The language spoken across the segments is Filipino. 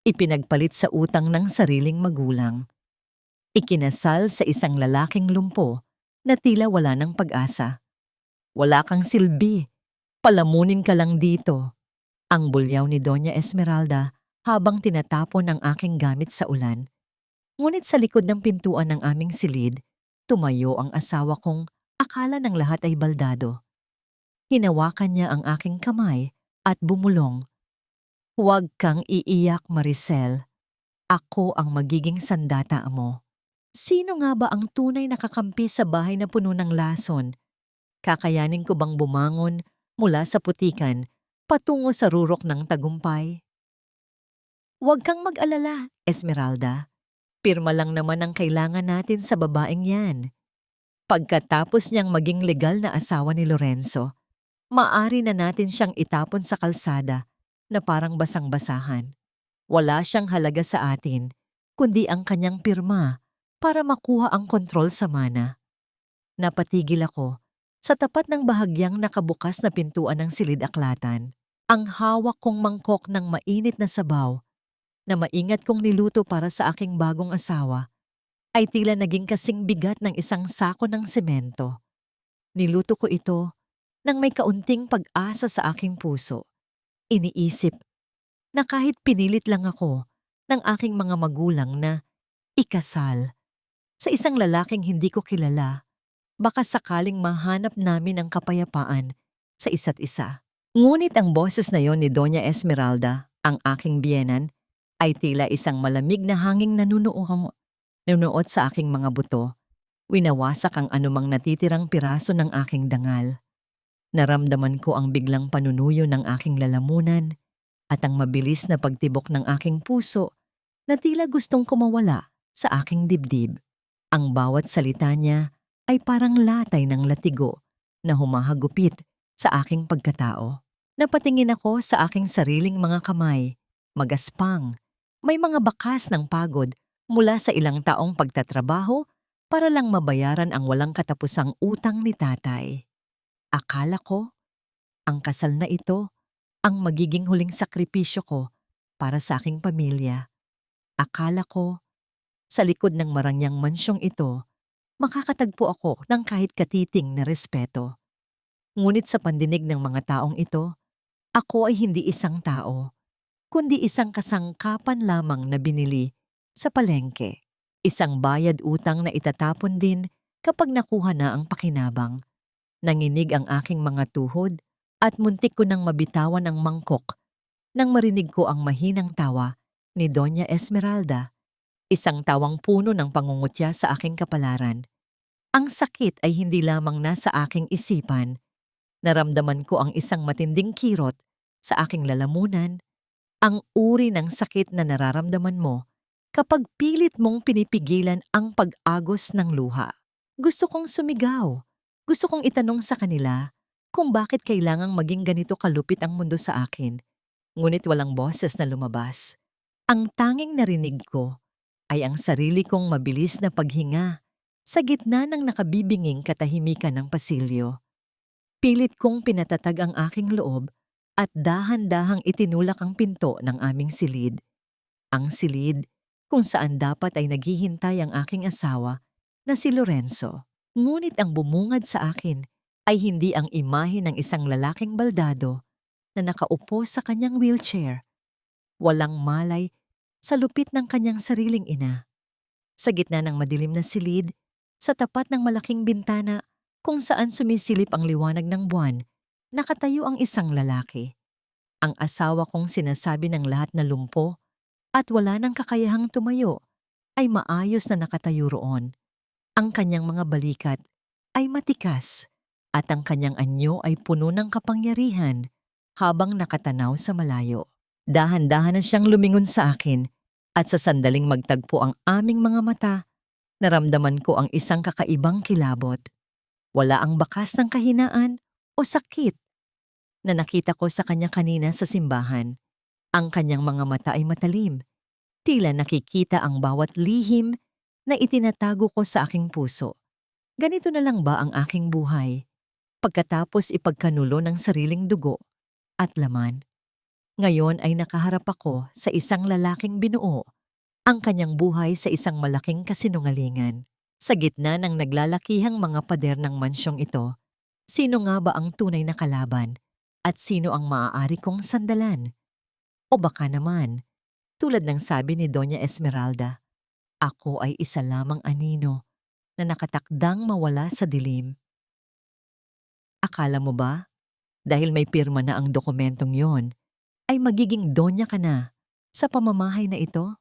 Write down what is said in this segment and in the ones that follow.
Ipinagpalit sa utang ng sariling magulang. Ikinasal sa isang lalaking lumpo na tila wala ng pag-asa. Wala kang silbi, palamunin ka lang dito. Ang bulyaw ni Doña Esmeralda habang tinatapon ang aking gamit sa ulan. Ngunit sa likod ng pintuan ng aming silid, tumayo ang asawa kong akala ng lahat ay baldado. Hinawakan niya ang aking kamay at bumulong. Huwag kang iiyak, Maricel. Ako ang magiging sandata mo. Sino nga ba ang tunay na kakampi sa bahay na puno ng lason? Kakayanin ko bang bumangon mula sa putikan patungo sa rurok ng tagumpay? Huwag kang mag-alala, Esmeralda. Pirma lang naman ang kailangan natin sa babaeng yan. Pagkatapos niyang maging legal na asawa ni Lorenzo, maaari na natin siyang itapon sa kalsada na parang basang-basahan. Wala siyang halaga sa atin, kundi ang kanyang pirma para makuha ang kontrol sa mana. Napatigil ako sa tapat ng bahagyang nakabukas na pintuan ng silid-aklatan. Ang hawak kong mangkok ng mainit na sabaw na maingat kong niluto para sa aking bagong asawa ay tila naging kasing bigat ng isang sako ng semento. Niluto ko ito nang may kaunting pag-asa sa aking puso. Iniisip na kahit pinilit lang ako ng aking mga magulang na ikasal sa isang lalaking hindi ko kilala, baka sakaling mahanap namin ang kapayapaan sa isa't isa. Ngunit ang boses na yon ni Doña Esmeralda, ang aking biyenan, ay tila isang malamig na hanging nanunuot sa aking mga buto. Winawasak ang anumang natitirang piraso ng aking dangal. Naramdaman ko ang biglang panunuyo ng aking lalamunan at ang mabilis na pagtibok ng aking puso na tila gustong kumawala sa aking dibdib. Ang bawat salita niya ay parang latay ng latigo na humahagupit sa aking pagkatao. Napatingin ako sa aking sariling mga kamay, magaspang, may mga bakas ng pagod mula sa ilang taong pagtatrabaho para lang mabayaran ang walang katapusang utang ni tatay. Akala ko, ang kasal na ito ang magiging huling sakripisyo ko para sa aking pamilya. Akala ko, sa likod ng marangyang mansyong ito, makakatagpo ako ng kahit katiting na respeto. Ngunit sa pandinig ng mga taong ito, ako ay hindi isang tao, kundi isang kasangkapan lamang na binili sa palengke. Isang bayad utang na itatapon din kapag nakuha na ang pakinabang. Nanginig ang aking mga tuhod at muntik ko nang mabitawan ang mangkok nang marinig ko ang mahinang tawa ni Doña Esmeralda. Isang tawang puno ng pangungutya sa aking kapalaran. Ang sakit ay hindi lamang nasa aking isipan. Naramdaman ko ang isang matinding kirot sa aking lalamunan, ang uri ng sakit na nararamdaman mo kapag pilit mong pinipigilan ang pag-agos ng luha. Gusto kong sumigaw. Gusto kong itanong sa kanila kung bakit kailangang maging ganito kalupit ang mundo sa akin. Ngunit walang boses na lumabas. Ang tanging narinig ko ay ang sarili kong mabilis na paghinga sa gitna ng nakabibinging katahimikan ng pasilyo. Pilit kong pinatatag ang aking loob at dahan-dahang itinulak ang pinto ng aming silid. Ang silid kung saan dapat ay naghihintay ang aking asawa na si Lorenzo. Ngunit ang bumungad sa akin ay hindi ang imahe ng isang lalaking baldado na nakaupo sa kanyang wheelchair. Walang malay sa lupit ng kanyang sariling ina. Sa gitna ng madilim na silid, sa tapat ng malaking bintana kung saan sumisilip ang liwanag ng buwan, nakatayo ang isang lalaki. Ang asawa kong sinasabi ng lahat na lumpo at wala ng kakayahang tumayo ay maayos na nakatayo roon. Ang kanyang mga balikat ay matikas at ang kanyang anyo ay puno ng kapangyarihan habang nakatanaw sa malayo. Dahan-dahan na siyang lumingon sa akin at sa sandaling magtagpo ang aming mga mata, naramdaman ko ang isang kakaibang kilabot. Wala ang bakas ng kahinaan o sakit na nakita ko sa kanya kanina sa simbahan. Ang kanyang mga mata ay matalim, tila nakikita ang bawat lihim na itinatago ko sa aking puso. Ganito na lang ba ang aking buhay? Pagkatapos ipagkanulo ng sariling dugo at laman. Ngayon ay nakaharap ako sa isang lalaking binuo ang kanyang buhay sa isang malaking kasinungalingan. Sa gitna ng naglalakihang mga pader ng mansyong ito, sino nga ba ang tunay na kalaban at sino ang maaari kong sandalan? O baka naman, tulad ng sabi ni Doña Esmeralda, ako ay isa lamang anino na nakatakdang mawala sa dilim. Akala mo ba, dahil may pirma na ang dokumentong yon, ay magiging donya ka na sa pamamahay na ito?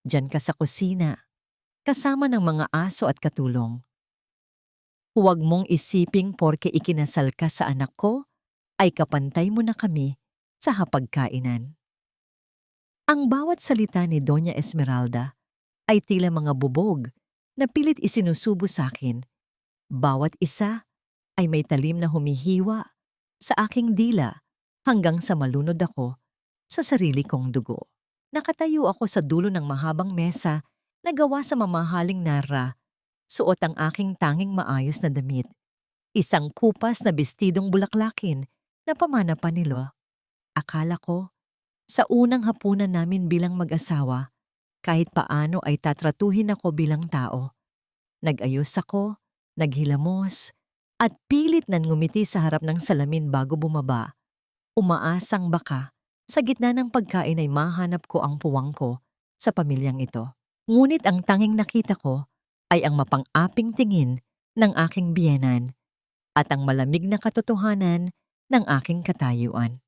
Diyan ka sa kusina, kasama ng mga aso at katulong. Huwag mong isiping porke ikinasal ka sa anak ko, ay kapantay mo na kami sa hapagkainan. Ang bawat salita ni Doña Esmeralda ay tila mga bubog na pilit isinusubo sa akin. Bawat isa ay may talim na humihiwa sa aking dila hanggang sa malunod ako sa sarili kong dugo. Nakatayo ako sa dulo ng mahabang mesa na gawa sa mamahaling narra. Suot ang aking tanging maayos na damit. Isang kupas na bestidong bulaklakin na pamana pa nilo. Akala ko, sa unang hapunan namin bilang mag-asawa, kahit paano ay tatratuhin ako bilang tao. Nag-ayos ako, naghilamos, at pilit na ngumiti sa harap ng salamin bago bumaba. Umaasang baka, sa gitna ng pagkain ay mahanap ko ang puwang ko sa pamilyang ito. Ngunit ang tanging nakita ko ay ang mapang-aping tingin ng aking biyenan at ang malamig na katotohanan ng aking katayuan.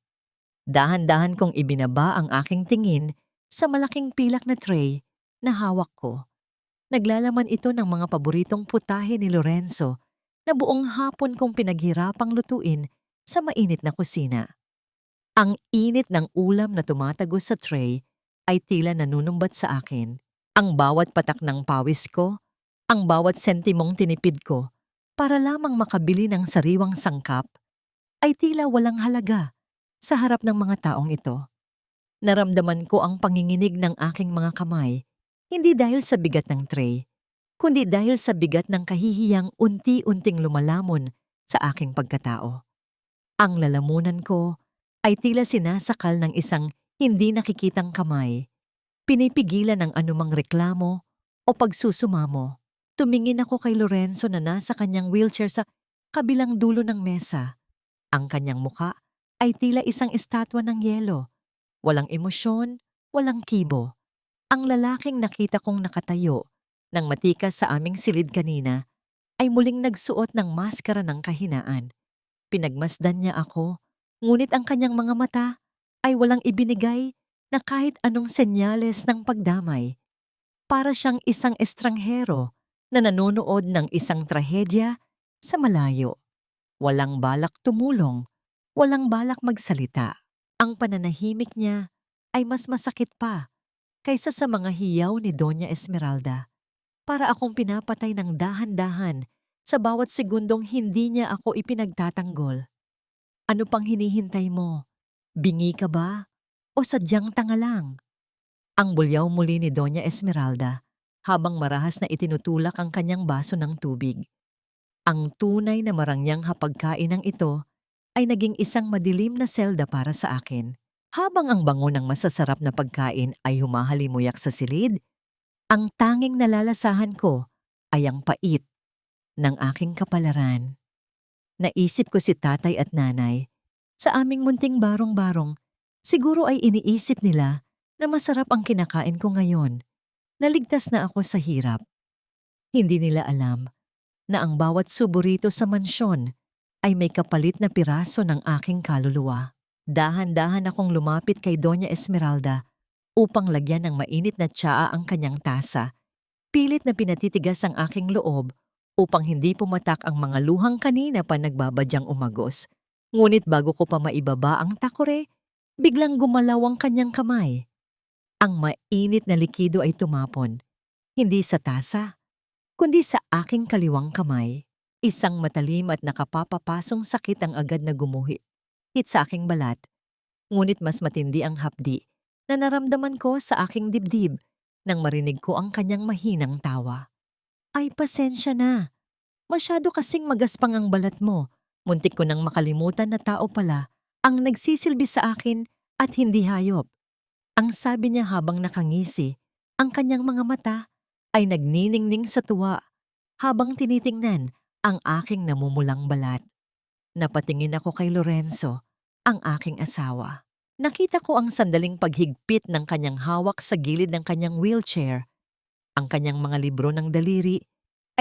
Dahan-dahan kong ibinaba ang aking tingin sa malaking pilak na tray na hawak ko. Naglalaman ito ng mga paboritong putahe ni Lorenzo na buong hapon kong pinaghirapang lutuin sa mainit na kusina. Ang init ng ulam na tumatagos sa tray ay tila nanunumbat sa akin. Ang bawat patak ng pawis ko, ang bawat sentimong tinipid ko para lamang makabili ng sariwang sangkap ay tila walang halaga sa harap ng mga taong ito. Naramdaman ko ang panginginig ng aking mga kamay, hindi dahil sa bigat ng tray, kundi dahil sa bigat ng kahihiyang unti-unting lumalamon sa aking pagkatao. Ang lalamunan ko ay tila sinasakal ng isang hindi nakikitang kamay, pinipigilan ng anumang reklamo o pagsusumamo. Tumingin ako kay Lorenzo na nasa kanyang wheelchair sa kabilang dulo ng mesa. Ang kanyang muka ay tila isang estatwa ng yelo. Walang emosyon, walang kibo. Ang lalaking nakita kong nakatayo ng matikas sa aming silid kanina ay muling nagsuot ng maskara ng kahinaan. Pinagmasdan niya ako, ngunit ang kanyang mga mata ay walang ibinigay na kahit anong senyales ng pagdamay. Para siyang isang estranghero na nanonood ng isang trahedya sa malayo. Walang balak tumulong, walang balak magsalita. Ang pananahimik niya ay mas masakit pa kaysa sa mga hiyaw ni Doña Esmeralda. Para akong pinapatay ng dahan-dahan sa bawat segundong hindi niya ako ipinagtatanggol. Ano pang hinihintay mo? Bingi ka ba? O sadyang tanga lang? Ang bulyaw muli ni Doña Esmeralda habang marahas na itinutulak ang kanyang baso ng tubig. Ang tunay na marangyang hapagkainang ito ay naging isang madilim na selda para sa akin. Habang ang bango ng masasarap na pagkain ay humahalimuyak sa silid, ang tanging nalalasahan ko ay ang pait ng aking kapalaran. Naisip ko si tatay at nanay. Sa aming munting barong-barong, siguro ay iniisip nila na masarap ang kinakain ko ngayon. Naligtas na ako sa hirap. Hindi nila alam na ang bawat subo rito sa mansyon ay may kapalit na piraso ng aking kaluluwa. Dahan-dahan akong lumapit kay Doña Esmeralda upang lagyan ng mainit na tsaa ang kanyang tasa. Pilit na pinatitigas ang aking loob upang hindi pumatak ang mga luhang kanina pa nagbabadyang umagos. Ngunit bago ko pa maibaba ang takore, biglang gumalaw ang kanyang kamay. Ang mainit na likido ay tumapon, hindi sa tasa, kundi sa aking kaliwang kamay. Isang matalim at nakapapapasong sakit ang agad na gumuhit sa aking balat. Ngunit mas matindi ang hapdi na naramdaman ko sa aking dibdib nang marinig ko ang kanyang mahinang tawa. Ay, pasensya na. Masyado kasing magaspang ang balat mo. Muntik ko nang makalimutan na tao pala ang nagsisilbi sa akin at hindi hayop. Ang sabi niya habang nakangisi, ang kanyang mga mata ay nagniningning sa tuwa habang tinitingnan ang aking namumulang balat. Napatingin ako kay Lorenzo, ang aking asawa. Nakita ko ang sandaling paghigpit ng kanyang hawak sa gilid ng kanyang wheelchair. Ang kanyang mga libro ng daliri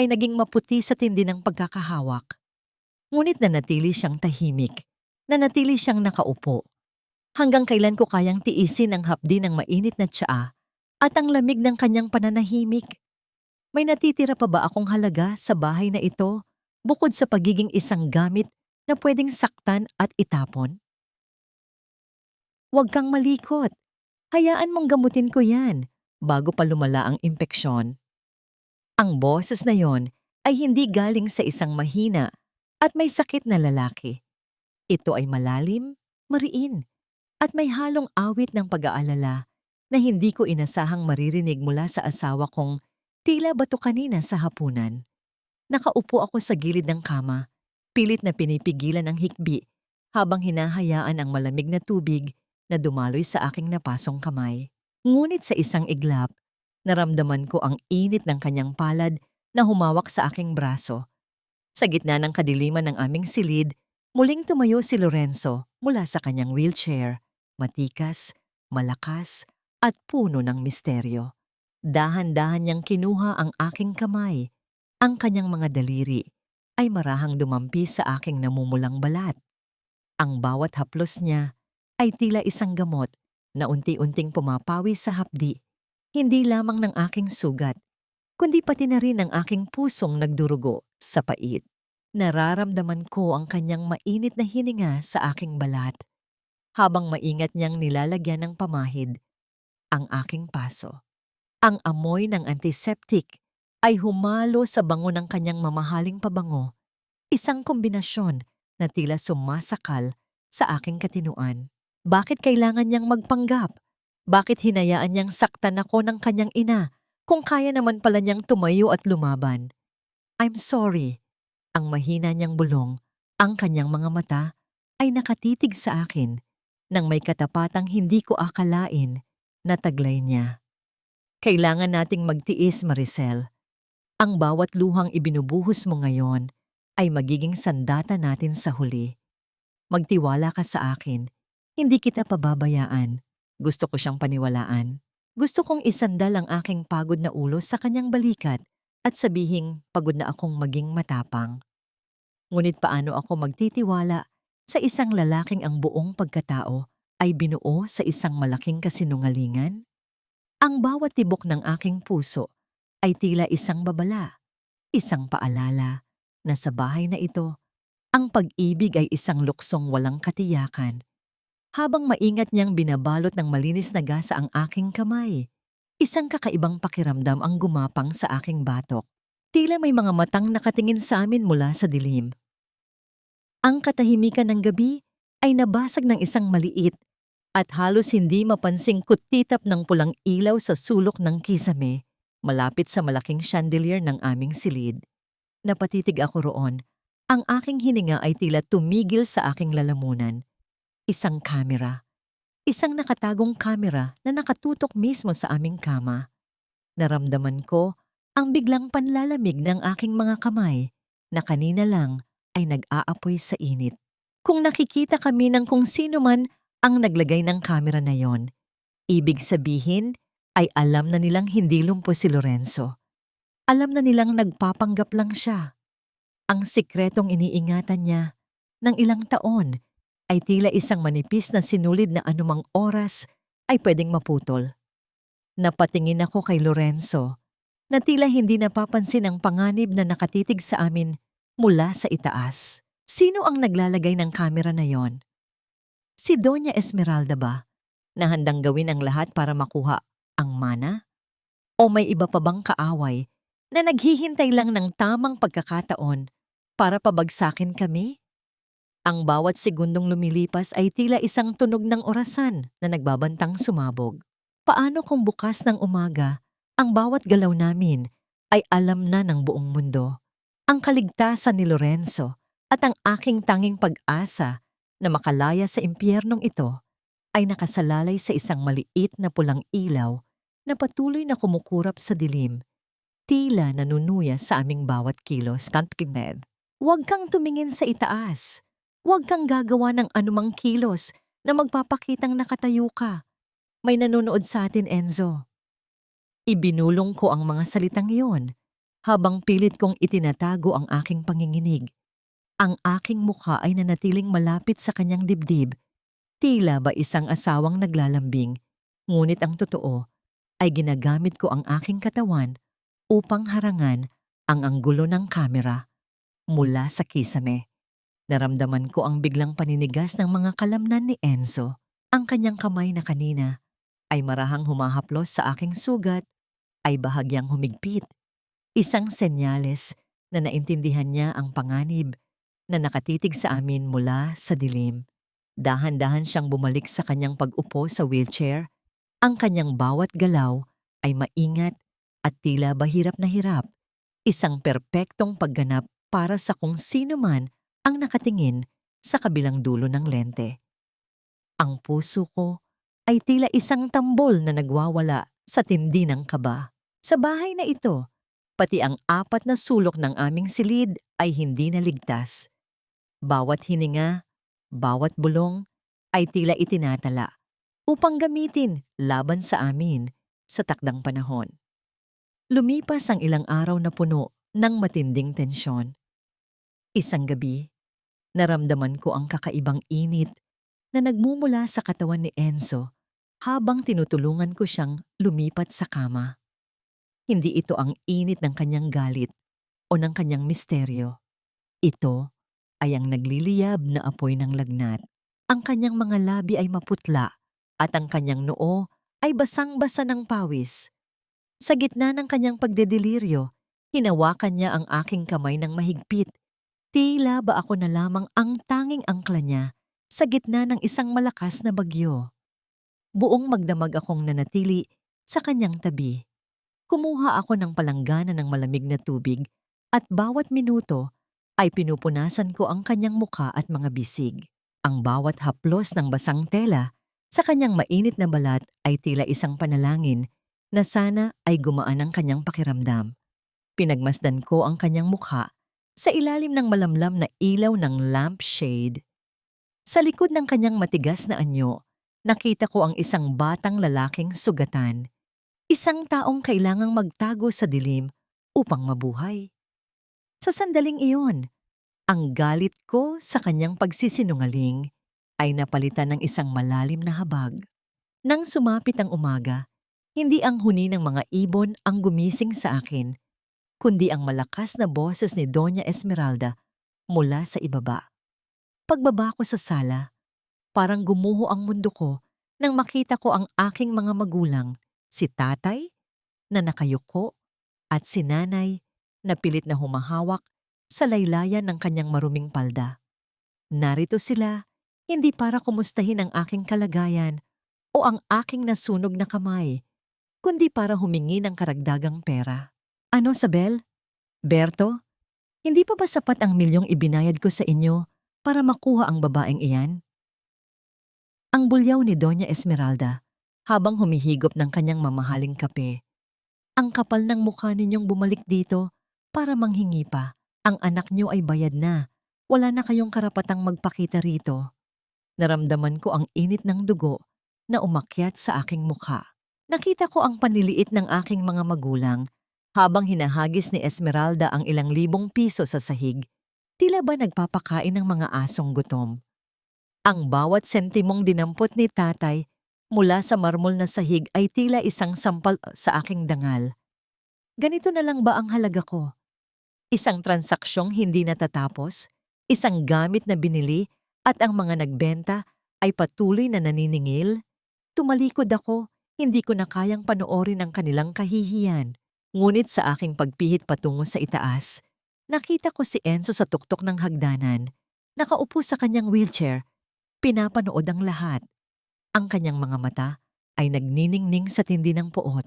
ay naging maputi sa tindi ng pagkakahawak. Ngunit nanatili siyang tahimik, nanatili siyang nakaupo. Hanggang kailan ko kayang tiisin ang hapdi ng mainit na tsaa at ang lamig ng kanyang pananahimik? May natitira pa ba akong halaga sa bahay na ito bukod sa pagiging isang gamit na pwedeng saktan at itapon? Huwag kang malikot. Hayaan mong gamutin ko yan bago pa lumala ang impeksyon. Ang boses na yon ay hindi galing sa isang mahina at may sakit na lalaki. Ito ay malalim, mariin, at may halong awit ng pag-aalala na hindi ko inasahang maririnig mula sa asawa kong tila bato kanina sa hapunan. Nakaupo ako sa gilid ng kama, pilit na pinipigilan ang hikbi habang hinahayaan ang malamig na tubig na dumaloy sa aking napasong kamay. Ngunit sa isang iglap, naramdaman ko ang init ng kanyang palad na humawak sa aking braso. Sa gitna ng kadiliman ng aming silid, muling tumayo si Lorenzo mula sa kanyang wheelchair, matikas, malakas, at puno ng misteryo. Dahan-dahan niyang kinuha ang aking kamay. Ang kanyang mga daliri ay marahang dumampi sa aking namumulang balat. Ang bawat haplos niya ay tila isang gamot na unti-unting pumapawi sa hapdi, hindi lamang ng aking sugat, kundi pati na rin ang aking pusong nagdurugo sa pait. Nararamdaman ko ang kanyang mainit na hininga sa aking balat, habang maingat niyang nilalagyan ng pamahid ang aking paso. Ang amoy ng antiseptic ay humalo sa bango ng kanyang mamahaling pabango, isang kombinasyon na tila sumasakal sa aking katinuan. Bakit kailangan niyang magpanggap? Bakit hinayaan niyang saktan ako ng kanyang ina kung kaya naman pala niyang tumayo at lumaban? I'm sorry. Ang mahina niyang bulong, ang kanyang mga mata ay nakatitig sa akin nang may katapatang hindi ko akalain na taglay niya. Kailangan nating magtiis, Maricel. Ang bawat luhang ibinubuhos mo ngayon ay magiging sandata natin sa huli. Magtiwala ka sa akin. Hindi kita pababayaan. Gusto ko siyang paniwalaan. Gusto kong isandal ang aking pagod na ulo sa kanyang balikat at sabihing pagod na akong maging matapang. Ngunit paano ako magtitiwala sa isang lalaking ang buong pagkatao ay binuo sa isang malaking kasinungalingan? Ang bawat tibok ng aking puso ay tila isang babala, isang paalala na sa bahay na ito, ang pag-ibig ay isang luksong walang katiyakan. Habang maingat niyang binabalot ng malinis na gasa ang aking kamay, isang kakaibang pakiramdam ang gumapang sa aking batok. Tila may mga matang nakatingin sa amin mula sa dilim. Ang katahimikan ng gabi ay nabasag ng isang maliit at halos hindi mapansing kutitap ng pulang ilaw sa sulok ng kisame, malapit sa malaking chandelier ng aming silid. Napatitig ako roon. Ang aking hininga ay tila tumigil sa aking lalamunan. Isang kamera. Isang nakatagong kamera na nakatutok mismo sa aming kama. Naramdaman ko ang biglang panlalamig ng aking mga kamay na kanina lang ay nag-aapoy sa init. Kung nakikita kami ng kung sino man ang naglagay ng kamera na yon, ibig sabihin ay alam na nilang hindi lumpo si Lorenzo. Alam na nilang nagpapanggap lang siya. Ang sikretong iniingatan niya ng ilang taon ay tila isang manipis na sinulid na anumang oras ay pwedeng maputol. Napatingin ako kay Lorenzo na tila hindi napapansin ang panganib na nakatitig sa amin mula sa itaas. Sino ang naglalagay ng kamera na yon? Si Doña Esmeralda ba, na handang gawin ang lahat para makuha ang mana? O may iba pa bang kaaway na naghihintay lang ng tamang pagkakataon para pabagsakin kami? Ang bawat segundong lumilipas ay tila isang tunog ng orasan na nagbabantang sumabog. Paano kung bukas ng umaga, ang bawat galaw namin ay alam na ng buong mundo? Ang kaligtasan ni Lorenzo at ang aking tanging pag-asa na makalaya sa impyernong ito ay nakasalalay sa isang maliit na pulang ilaw na patuloy na kumukurap sa dilim, tila nanunuya sa aming bawat kilos. Kantined. Huwag kang tumingin sa itaas. Huwag kang gagawa ng anumang kilos na magpapakitang nakatayo ka. May nanonood sa atin, Enzo. Ibinulong ko ang mga salitang iyon habang pilit kong itinatago ang aking panginginig. Ang aking mukha ay nanatiling malapit sa kanyang dibdib, tila ba isang asawang naglalambing, ngunit ang totoo ay ginagamit ko ang aking katawan upang harangan ang anggulo ng kamera mula sa kisame. Naramdaman ko ang biglang paninigas ng mga kalamnan ni Enzo. Ang kanyang kamay na kanina ay marahang humahaplos sa aking sugat ay bahagyang humigpit. Isang senyales na naintindihan niya ang panganib na nakatitig sa amin mula sa dilim. Dahan-dahan siyang bumalik sa kanyang pag-upo sa wheelchair. Ang kanyang bawat galaw ay maingat at tila ba hirap na hirap. Isang perpektong pagganap para sa kung sino man ang nakatingin sa kabilang dulo ng lente. Ang puso ko ay tila isang tambol na nagwawala sa tindi ng kaba. Sa bahay na ito, pati ang 4 na sulok ng aming silid ay hindi naligtas. Bawat hininga, bawat bulong ay tila itinatala upang gamitin laban sa amin sa takdang panahon. Lumipas ang ilang araw na puno ng matinding tensyon. Isang gabi, naramdaman ko ang kakaibang init na nagmumula sa katawan ni Enzo habang tinutulungan ko siyang lumipat sa kama. Hindi ito ang init ng kanyang galit o ng kanyang misteryo. Ito ay ang nagliliyab na apoy ng lagnat. Ang kanyang mga labi ay maputla at ang kanyang noo ay basang-basa ng pawis. Sa gitna ng kanyang pagdedeliryo, hinawakan niya ang aking kamay ng mahigpit. Tila ba ako na lamang ang tanging angkla niya sa gitna ng isang malakas na bagyo. Buong magdamag akong nanatili sa kanyang tabi. Kumuha ako ng palanggana ng malamig na tubig at bawat minuto ay pinupunasan ko ang kanyang muka at mga bisig. Ang bawat haplos ng basang tela sa kanyang mainit na balat ay tila isang panalangin na sana ay gumaan ang kanyang pakiramdam. Pinagmasdan ko ang kanyang mukha sa ilalim ng malamlam na ilaw ng lampshade. Sa likod ng kanyang matigas na anyo, nakita ko ang isang batang lalaking sugatan. Isang taong kailangang magtago sa dilim upang mabuhay. Sa sandaling iyon, ang galit ko sa kanyang pagsisinungaling ay napalitan ng isang malalim na habag. Nang sumapit ang umaga, hindi ang huni ng mga ibon ang gumising sa akin, kundi ang malakas na boses ni Doña Esmeralda mula sa ibaba. Pagbaba ko sa sala, parang gumuho ang mundo ko nang makita ko ang aking mga magulang, si tatay na nakayuko at si nanay na pilit na humahawak sa laylayan ng kanyang maruming palda. Narito sila hindi para kumustahin ang aking kalagayan o ang aking nasunog na kamay, kundi para humingi ng karagdagang pera. Ano, Sabel? Berto? Hindi pa ba sapat ang milyong ibinayad ko sa inyo para makuha ang babaeng iyan? Ang bulyaw ni Doña Esmeralda habang humihigop ng kanyang mamahaling kape. Ang kapal ng mukha ninyong bumalik dito para manghingi pa. Ang anak niyo ay bayad na. Wala na kayong karapatang magpakita rito. Naramdaman ko ang init ng dugo na umakyat sa aking mukha. Nakita ko ang panliliit ng aking mga magulang habang hinahagis ni Esmeralda ang ilang libong piso sa sahig. Tila ba nagpapakain ng mga asong gutom? Ang bawat sentimong dinampot ni tatay mula sa marmol na sahig ay tila isang sampal sa aking dangal. Ganito na lang ba ang halaga ko? Isang transaksyong hindi natatapos, isang gamit na binili at ang mga nagbenta ay patuloy na naniningil? Tumalikod ako, hindi ko na kayang panoorin ang kanilang kahihiyan. Ngunit sa aking pagpihit patungo sa itaas, nakita ko si Enzo sa tuktok ng hagdanan, nakaupo sa kanyang wheelchair. Pinapanood ang lahat. Ang kanyang mga mata ay nagniningning sa tindi ng puot.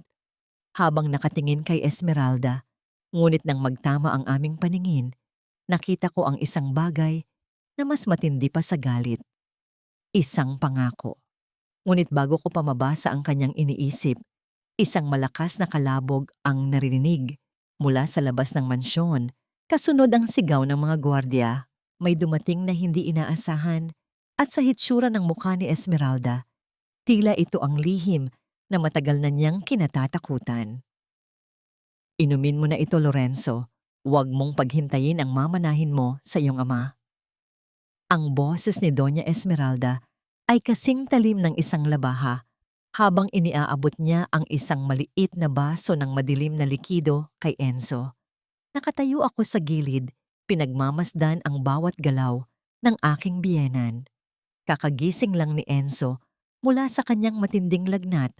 Habang nakatingin kay Esmeralda, ngunit nang magtama ang aming paningin, nakita ko ang isang bagay na mas matindi pa sa galit. Isang pangako. Ngunit bago ko pa mabasa ang kanyang iniisip, isang malakas na kalabog ang narinig mula sa labas ng mansyon. Kasunod ang sigaw ng mga gwardiya. May dumating na hindi inaasahan at sa hitsura ng mukha ni Esmeralda, tila ito ang lihim na matagal na niyang kinatatakutan. Inumin mo na ito, Lorenzo. Huwag mong paghintayin ang mamanahin mo sa iyong ama. Ang boses ni Doña Esmeralda ay kasing talim ng isang labaha habang iniaabot niya ang isang maliit na baso ng madilim na likido kay Enzo. Nakatayo ako sa gilid, pinagmamasdan ang bawat galaw ng aking biyenan. Kakagising lang ni Enzo mula sa kanyang matinding lagnat.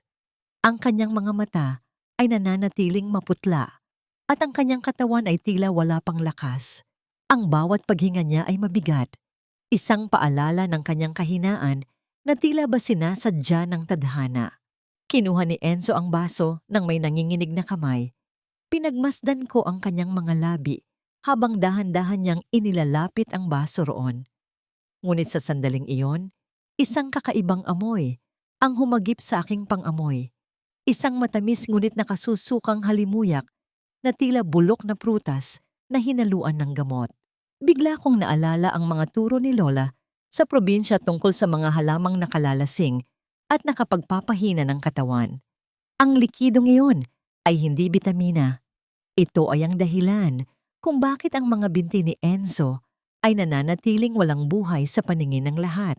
Ang kanyang mga mata ay nananatiling maputla at ang kanyang katawan ay tila wala pang lakas. Ang bawat paghinga niya ay mabigat, isang paalala ng kanyang kahinaan na tila ba sinasadya ng tadhana. Kinuha ni Enzo ang baso ng may nanginginig na kamay. Pinagmasdan ko ang kanyang mga labi habang dahan-dahan niyang inilalapit ang baso roon. Ngunit sa sandaling iyon, isang kakaibang amoy ang humagip sa aking pang-amoy. Isang matamis ngunit nakasusukang halimuyak na tila bulok na prutas na hinaluan ng gamot. Bigla kong naalala ang mga turo ni Lola sa probinsya tungkol sa mga halamang nakalalasing at nakapagpapahina ng katawan. Ang likidong iyon ay hindi bitamina. Ito ay ang dahilan kung bakit ang mga binti ni Enzo ay nananatiling walang buhay sa paningin ng lahat.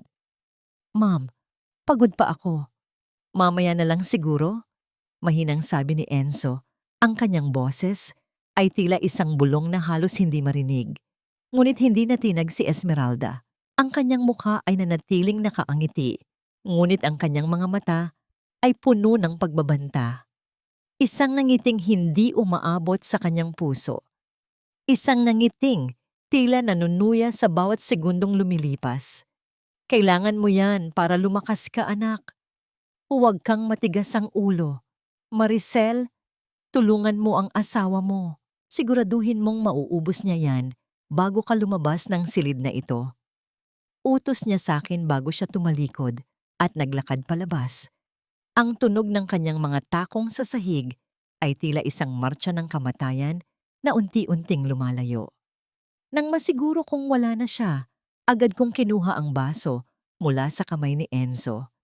Ma'am, pagod pa ako. Mamaya na lang siguro? Mahinang sabi ni Enzo. Ang kanyang boses ay tila isang bulong na halos hindi marinig. Ngunit hindi natinag si Esmeralda. Ang kanyang mukha ay nanatiling nakaangiti. Ngunit ang kanyang mga mata ay puno ng pagbabanta. Isang nangiting hindi umaabot sa kanyang puso. Isang nangiting tila nanunuya sa bawat segundong lumilipas. Kailangan mo yan para lumakas ka, anak. Huwag kang matigas ang ulo. Maricel, tulungan mo ang asawa mo. Siguraduhin mong mauubos niya yan bago ka lumabas ng silid na ito. Utos niya sa akin bago siya tumalikod at naglakad palabas. Ang tunog ng kanyang mga takong sa sahig ay tila isang martsa ng kamatayan na unti-unting lumalayo. Nang masiguro kong wala na siya, agad kong kinuha ang baso mula sa kamay ni Enzo.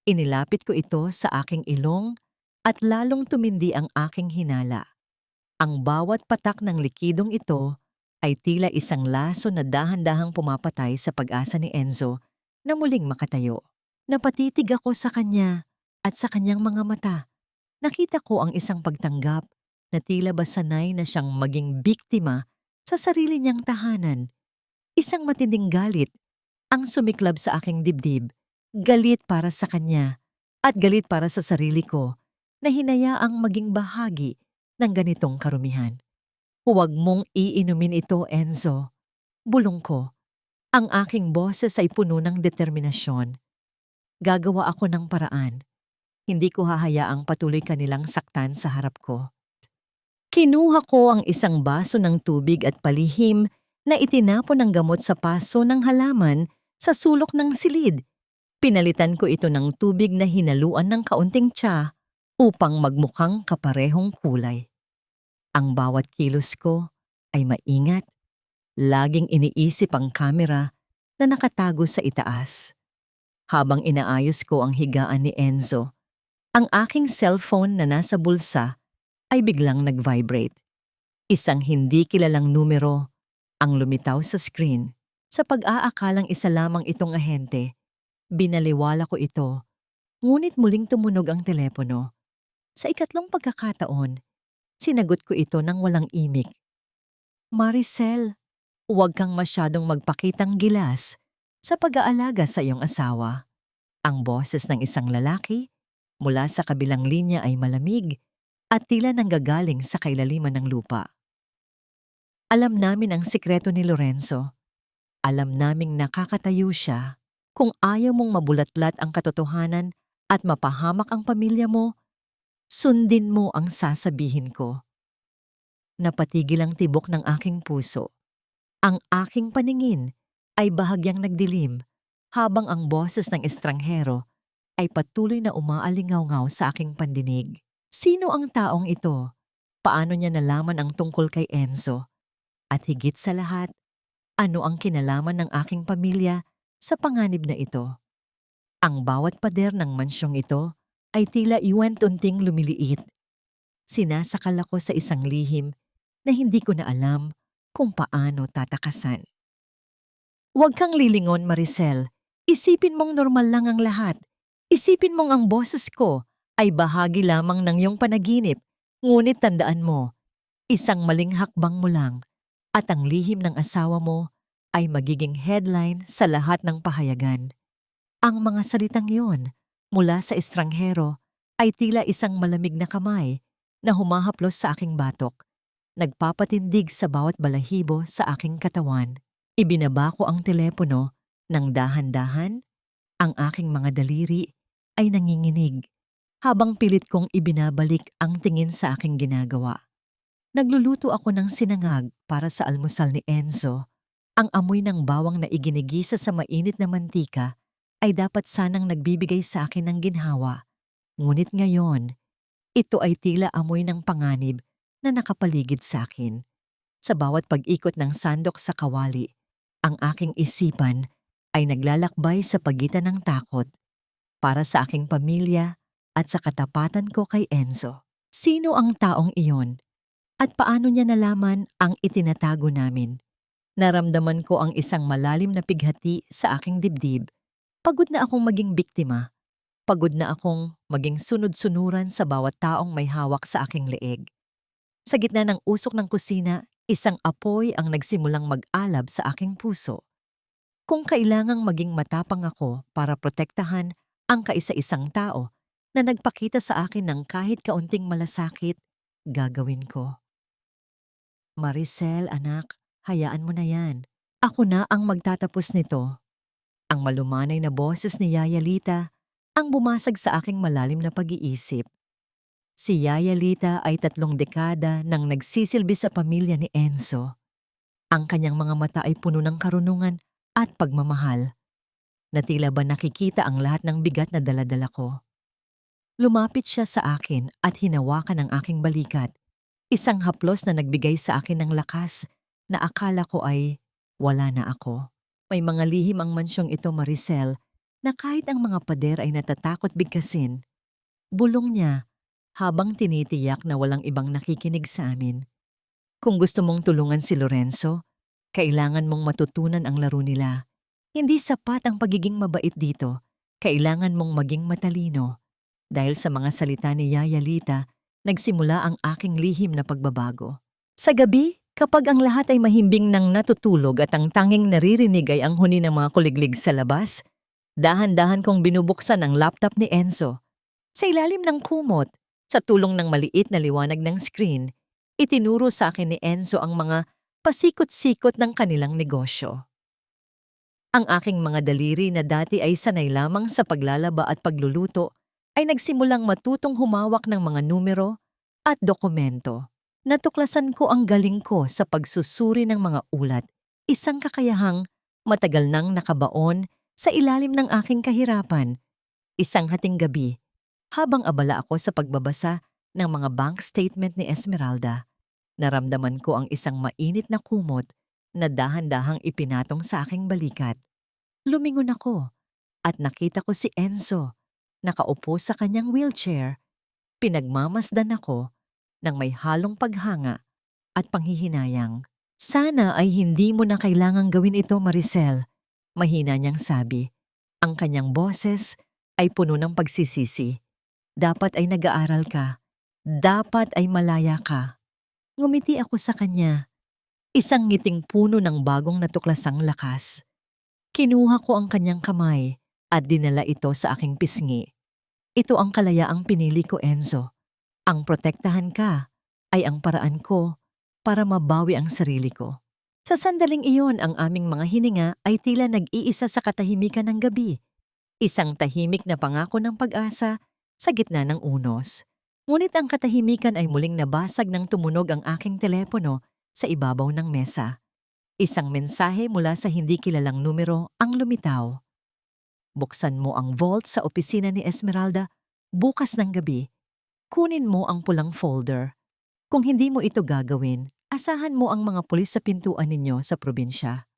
Inilapit ko ito sa aking ilong at lalong tumindi ang aking hinala. Ang bawat patak ng likidong ito ay tila isang laso na dahan-dahang pumapatay sa pag-asa ni Enzo na muling makatayo. Napatitig ako sa kanya at sa kanyang mga mata. Nakita ko ang isang pagtanggap na tila ba sanay na siyang maging biktima sa sarili niyang tahanan. Isang matinding galit ang sumiklab sa aking dibdib. Galit para sa kanya at galit para sa sarili ko na hinayaang maging bahagi ng ganitong karumihan. Huwag mong iinumin ito, Enzo. Bulong ko. Ang aking boses ay puno ng determinasyon. Gagawa ako ng paraan. Hindi ko hahayaang patuloy kanilang saktan sa harap ko. Kinuha ko ang isang baso ng tubig at palihim na itinapon ng gamot sa paso ng halaman sa sulok ng silid. Pinalitan ko ito ng tubig na hinaluan ng kaunting tsa upang magmukhang kaparehong kulay. Ang bawat kilos ko ay maingat. Laging iniisip ang kamera na nakatago sa itaas. Habang inaayos ko ang higaan ni Enzo, ang aking cellphone na nasa bulsa ay biglang nag-vibrate. Isang hindi kilalang numero ang lumitaw sa screen. Sa pag-aakalang isa lamang itong ahente, binaliwala ko ito, ngunit muling tumunog ang telepono. Sa ikatlong pagkakataon, sinagot ko ito ng walang imik. Maricel, huwag kang masyadong magpakitang gilas sa pag-aalaga sa iyong asawa. Ang boses ng isang lalaki mula sa kabilang linya ay malamig at tila nanggagaling sa kailaliman ng lupa. Alam namin ang sikreto ni Lorenzo. Alam naming nakakatayo siya. Kung ayaw mong mabulatlat ang katotohanan at mapahamak ang pamilya mo, sundin mo ang sasabihin ko. Napatigil ang tibok ng aking puso. Ang aking paningin ay bahagyang nagdilim habang ang boses ng estranghero ay patuloy na umaalingaw-ngaw sa aking pandinig. Sino ang taong ito? Paano niya nalaman ang tungkol kay Enzo? At higit sa lahat, ano ang kinalaman ng aking pamilya sa panganib na ito? Ang bawat pader ng mansyong ito ay tila iwan-tunting lumiliit. Sinasakal ako sa isang lihim na hindi ko na alam kung paano tatakasan. Huwag kang lilingon, Maricel. Isipin mong normal lang ang lahat. Isipin mong ang boses ko ay bahagi lamang ng iyong panaginip. Ngunit tandaan mo, isang maling hakbang mo lang at ang lihim ng asawa mo ay magiging headline sa lahat ng pahayagan. Ang mga salitang iyon mula sa estranghero ay tila isang malamig na kamay na humahaplos sa aking batok, nagpapatindig sa bawat balahibo sa aking katawan. Ibinaba ko ang telepono nang dahan-dahan, ang aking mga daliri ay nanginginig habang pilit kong ibinabalik ang tingin sa aking ginagawa. Nagluluto ako ng sinangag para sa almusal ni Enzo. Ang amoy ng bawang na iginigisa sa mainit na mantika ay dapat sanang nagbibigay sa akin ng ginhawa. Ngunit ngayon, ito ay tila amoy ng panganib na nakapaligid sa akin. Sa bawat pag-ikot ng sandok sa kawali, ang aking isipan ay naglalakbay sa pagitan ng takot para sa aking pamilya at sa katapatan ko kay Enzo. Sino ang taong iyon? At paano niya nalaman ang itinatago namin? Naramdaman ko ang isang malalim na pighati sa aking dibdib. Pagod na akong maging biktima. Pagod na akong maging sunod-sunuran sa bawat taong may hawak sa aking leeg. Sa gitna ng usok ng kusina, isang apoy ang nagsimulang mag-alab sa aking puso. Kung kailangang maging matapang ako para protektahan ang kaisa-isang tao na nagpakita sa akin ng kahit kaunting malasakit, gagawin ko. Maricel, anak, hayaan mo na yan. Ako na ang magtatapos nito. Ang malumanay na boses ni Yaya Lita ang bumasag sa aking malalim na pag-iisip. Si Yaya Lita ay 3 dekada nang nagsisilbi sa pamilya ni Enzo. Ang kanyang mga mata ay puno ng karunungan at pagmamahal, na tila ba nakikita ang lahat ng bigat na daladala ko. Lumapit siya sa akin at hinawakan ang aking balikat, isang haplos na nagbigay sa akin ng lakas na akala ko ay wala na ako. May mga lihim ang mansyong ito, Maricel, na kahit ang mga pader ay natatakot bigkasin. Bulong niya habang tinitiyak na walang ibang nakikinig sa amin. Kung gusto mong tulungan si Lorenzo, kailangan mong matutunan ang laro nila. Hindi sapat ang pagiging mabait dito. Kailangan mong maging matalino. Dahil sa mga salita ni Yaya Lita, nagsimula ang aking lihim na pagbabago. Sa gabi, kapag ang lahat ay mahimbing nang natutulog at ang tanging naririnig ay ang huni ng mga kuliglig sa labas, dahan-dahan kong binubuksan ang laptop ni Enzo. Sa ilalim ng kumot, sa tulong ng maliit na liwanag ng screen, itinuro sa akin ni Enzo ang mga pasikot-sikot ng kanilang negosyo. Ang aking mga daliri na dati ay sanay lamang sa paglalaba at pagluluto ay nagsimulang matutong humawak ng mga numero at dokumento. Natuklasan ko ang galing ko sa pagsusuri ng mga ulat, isang kakayahang matagal nang nakabaon sa ilalim ng aking kahirapan. Isang hating gabi, habang abala ako sa pagbabasa ng mga bank statement ni Esmeralda, naramdaman ko ang isang mainit na kumot na dahan-dahang ipinatong sa aking balikat. Lumingon ako at nakita ko si Enzo, nakaupo sa kanyang wheelchair. Pinagmamasdan ako ng may halong paghanga at panghihinayang. Sana ay hindi mo na kailangang gawin ito, Maricel, mahina niyang sabi. Ang kanyang boses ay puno ng pagsisisi. Dapat ay nag-aaral ka. Dapat ay malaya ka. Ngumiti ako sa kanya. Isang ngiting puno ng bagong natuklasang lakas. Kinuha ko ang kanyang kamay at dinala ito sa aking pisngi. Ito ang kalayaang pinili ko, Enzo. Ang protektahan ka ay ang paraan ko para mabawi ang sarili ko. Sa sandaling iyon, ang aming mga hininga ay tila nag-iisa sa katahimikan ng gabi. Isang tahimik na pangako ng pag-asa sa gitna ng unos. Ngunit ang katahimikan ay muling nabasag nang tumunog ang aking telepono sa ibabaw ng mesa. Isang mensahe mula sa hindi kilalang numero ang lumitaw. Buksan mo ang vault sa opisina ni Esmeralda bukas ng gabi. Kunin mo ang pulang folder. Kung hindi mo ito gagawin, asahan mo ang mga pulis sa pintuan ninyo sa probinsya.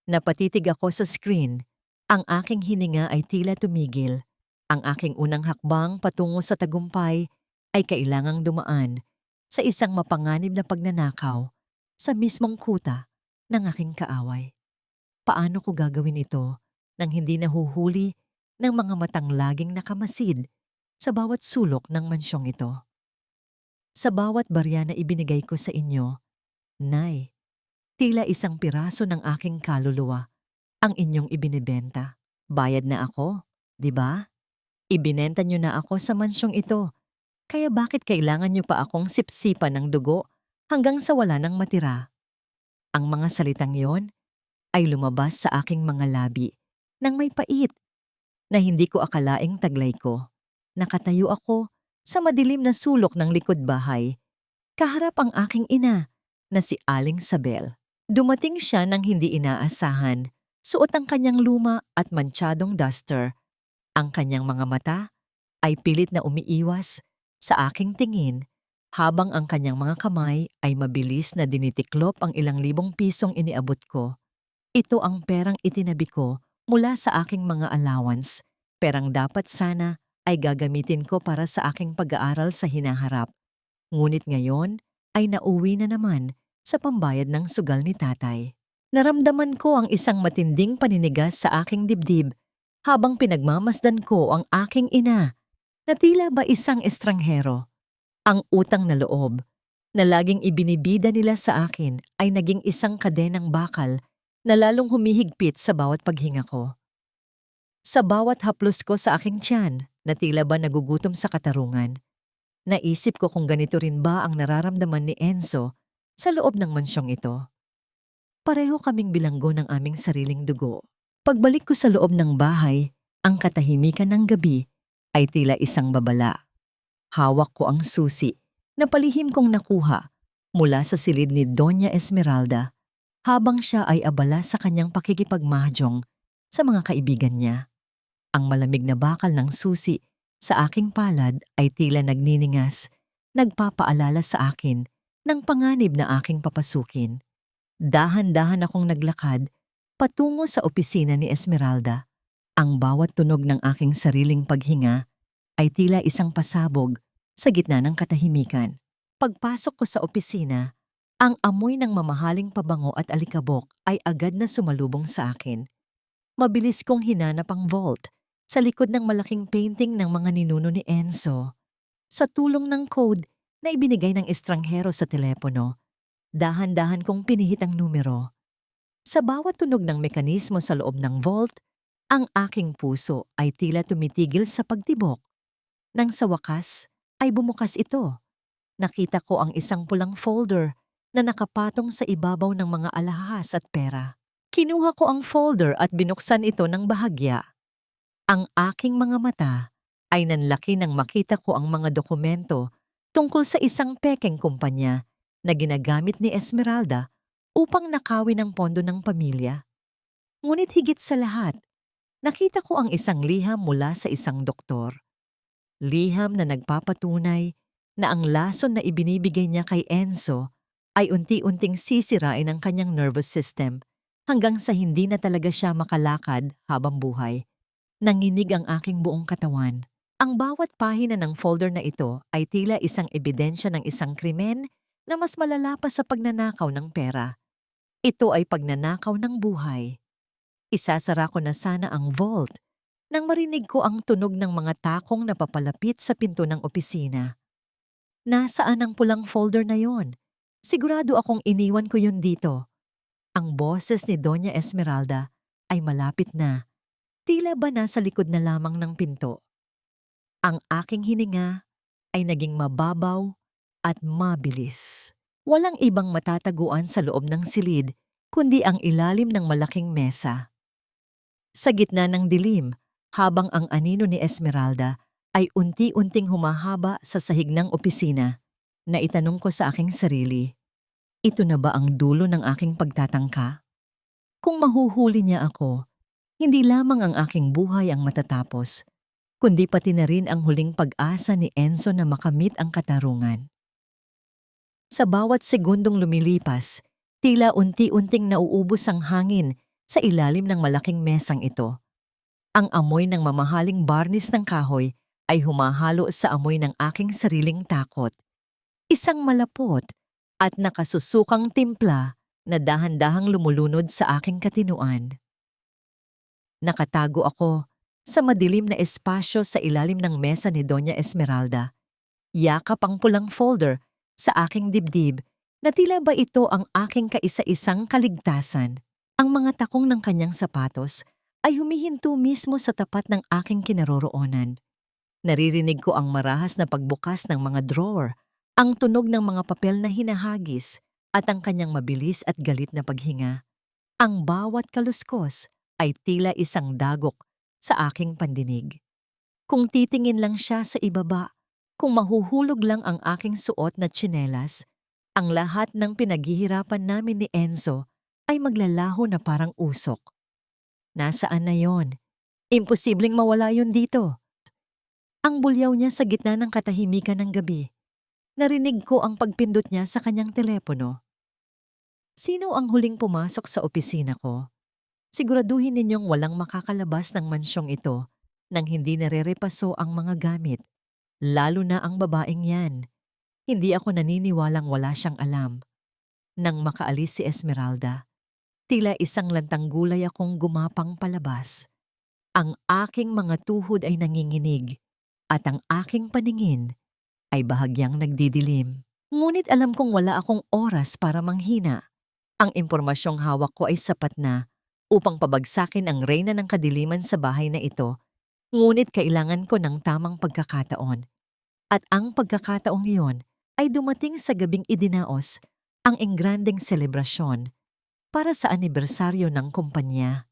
Napatitig ako sa screen. Ang aking hininga ay tila tumigil. Ang aking unang hakbang patungo sa tagumpay ay kailangang dumaan sa isang mapanganib na pagnanakaw sa mismong kuta ng aking kaaway. Paano ko gagawin ito nang hindi nahuhuli ng mga matang laging nakamasid sa bawat sulok ng mansyong ito? Sa bawat barya na ibinigay ko sa inyo, Nay, tila isang piraso ng aking kaluluwa ang inyong ibinibenta. Bayad na ako, di ba? Ibinenta niyo na ako sa mansyong ito. Kaya bakit kailangan niyo pa akong sipsipan ng dugo hanggang sa wala nang matira? Ang mga salitang yon ay lumabas sa aking mga labi nang may pait na hindi ko akalaing taglay ko. Nakatayo ako sa madilim na sulok ng likod bahay. Kaharap ang aking ina na si Aling Sabel. Dumating siya nang hindi inaasahan. Suot ang kanyang luma at mantsadong duster. Ang kanyang mga mata ay pilit na umiiwas sa aking tingin habang ang kanyang mga kamay ay mabilis na dinitiklop ang ilang libong pisong iniabot ko. Ito ang perang itinabi ko mula sa aking mga allowance, perang dapat sana ay gagamitin ko para sa aking pag-aaral sa hinaharap. Ngunit ngayon ay nauwi na naman sa pambayad ng sugal ni tatay. Naramdaman ko ang isang matinding paninigas sa aking dibdib habang pinagmamasdan ko ang aking ina na tila ba isang estranghero. Ang utang na loob na laging ibinibida nila sa akin ay naging isang kadenang bakal na lalong humihigpit sa bawat paghinga ko. Sa bawat haplos ko sa aking tiyan na tila ba nagugutom sa katarungan, naisip ko kung ganito rin ba ang nararamdaman ni Enzo sa loob ng mansyong ito. Pareho kaming bilanggo ng aming sariling dugo. Pagbalik ko sa loob ng bahay, ang katahimikan ng gabi ay tila isang babala. Hawak ko ang susi na palihim kong nakuha mula sa silid ni Doña Esmeralda habang siya ay abala sa kanyang pakikipagmahjong sa mga kaibigan niya. Ang malamig na bakal ng susi sa aking palad ay tila nagniningas, nagpapaalala sa akin ng panganib na aking papasukin. Dahan-dahan akong naglakad patungo sa opisina ni Esmeralda. Ang bawat tunog ng aking sariling paghinga ay tila isang pasabog sa gitna ng katahimikan. Pagpasok ko sa opisina, ang amoy ng mamahaling pabango at alikabok ay agad na sumalubong sa akin. Mabilis kong hinanap ang vault sa likod ng malaking painting ng mga ninuno ni Enzo. Sa tulong ng code na ibinigay ng estranghero sa telepono, dahan-dahan kong pinihit ang numero. Sa bawat tunog ng mekanismo sa loob ng vault, ang aking puso ay tila tumitigil sa pagtibok. Nang sa wakas ay bumukas ito. Nakita ko ang isang pulang folder na nakapatong sa ibabaw ng mga alahas at pera. Kinuha ko ang folder at binuksan ito ng bahagya. Ang aking mga mata ay nanlaki nang makita ko ang mga dokumento tungkol sa isang pekeng kumpanya na ginagamit ni Esmeralda upang nakawin ang pondo ng pamilya. Ngunit higit sa lahat, nakita ko ang isang liham mula sa isang doktor. Liham na nagpapatunay na ang lason na ibinibigay niya kay Enzo ay unti-unting sisirain ang kanyang nervous system hanggang sa hindi na talaga siya makalakad habang buhay. Nanginig ang aking buong katawan. Ang bawat pahina ng folder na ito ay tila isang ebidensya ng isang krimen na mas malala pa sa pagnanakaw ng pera. Ito ay pagnanakaw ng buhay. Isasara ko na sana ang vault nang marinig ko ang tunog ng mga takong napapalapit sa pinto ng opisina. Nasaan ang pulang folder na yon? Sigurado akong iniwan ko yun dito. Ang boses ni Doña Esmeralda ay malapit na. Tila ba nasa likod na lamang ng pinto? Ang aking hininga ay naging mababaw at mabilis. Walang ibang matataguan sa loob ng silid kundi ang ilalim ng malaking mesa. Sa gitna ng dilim, habang ang anino ni Esmeralda ay unti-unting humahaba sa sahig ng opisina, naitanong ko sa aking sarili, ito na ba ang dulo ng aking pagtatangka? Kung mahuhuli niya ako, Hindi lamang ang aking buhay ang matatapos, kundi pati na rin ang huling pag-asa ni Enzo na makamit ang katarungan. Sa bawat segundong lumilipas, tila unti-unting nauubos ang hangin sa ilalim ng malaking mesang ito. Ang amoy ng mamahaling barnis ng kahoy ay humahalo sa amoy ng aking sariling takot. Isang malapot at nakasusukang timpla na dahan-dahang lumulunod sa aking katinuan. Nakatago ako sa madilim na espasyo sa ilalim ng mesa ni Doña Esmeralda. Yakap ang pulang folder sa aking dibdib na tila ba ito ang aking kaisa-isang kaligtasan. Ang mga takong ng kanyang sapatos ay humihinto mismo sa tapat ng aking kinaroroonan. Naririnig ko ang marahas na pagbukas ng mga drawer, ang tunog ng mga papel na hinahagis at ang kanyang mabilis at galit na paghinga. Ang bawat kaluskos ay tila isang dagok sa aking pandinig. Kung titingin lang siya sa ibaba, kung mahuhulog lang ang aking suot na tsinelas, ang lahat ng pinaghihirapan namin ni Enzo ay maglalaho na parang usok. Nasaan na yon? Imposibleng mawala yon dito. Ang bulyaw niya sa gitna ng katahimikan ng gabi. Narinig ko ang pagpindot niya sa kanyang telepono. Sino ang huling pumasok sa opisina ko? Siguraduhin ninyong walang makakalabas ng mansyong ito nang hindi narerepaso ang mga gamit. Lalo na ang babaeng yan. Hindi ako naniniwalang wala siyang alam. Nang makaalis si Esmeralda, tila isang lantang gulay akong gumapang palabas. Ang aking mga tuhod ay nanginginig at ang aking paningin ay bahagyang nagdidilim. Ngunit alam kong wala akong oras para manghina. Ang impormasyong hawak ko ay sapat na upang pabagsakin ang reyna ng kadiliman sa bahay na ito. Ngunit kailangan ko ng tamang pagkakataon. At ang pagkakataong iyon ay dumating sa gabing idinaos ang engrandeng selebrasyon para sa anibersaryo ng kumpanya.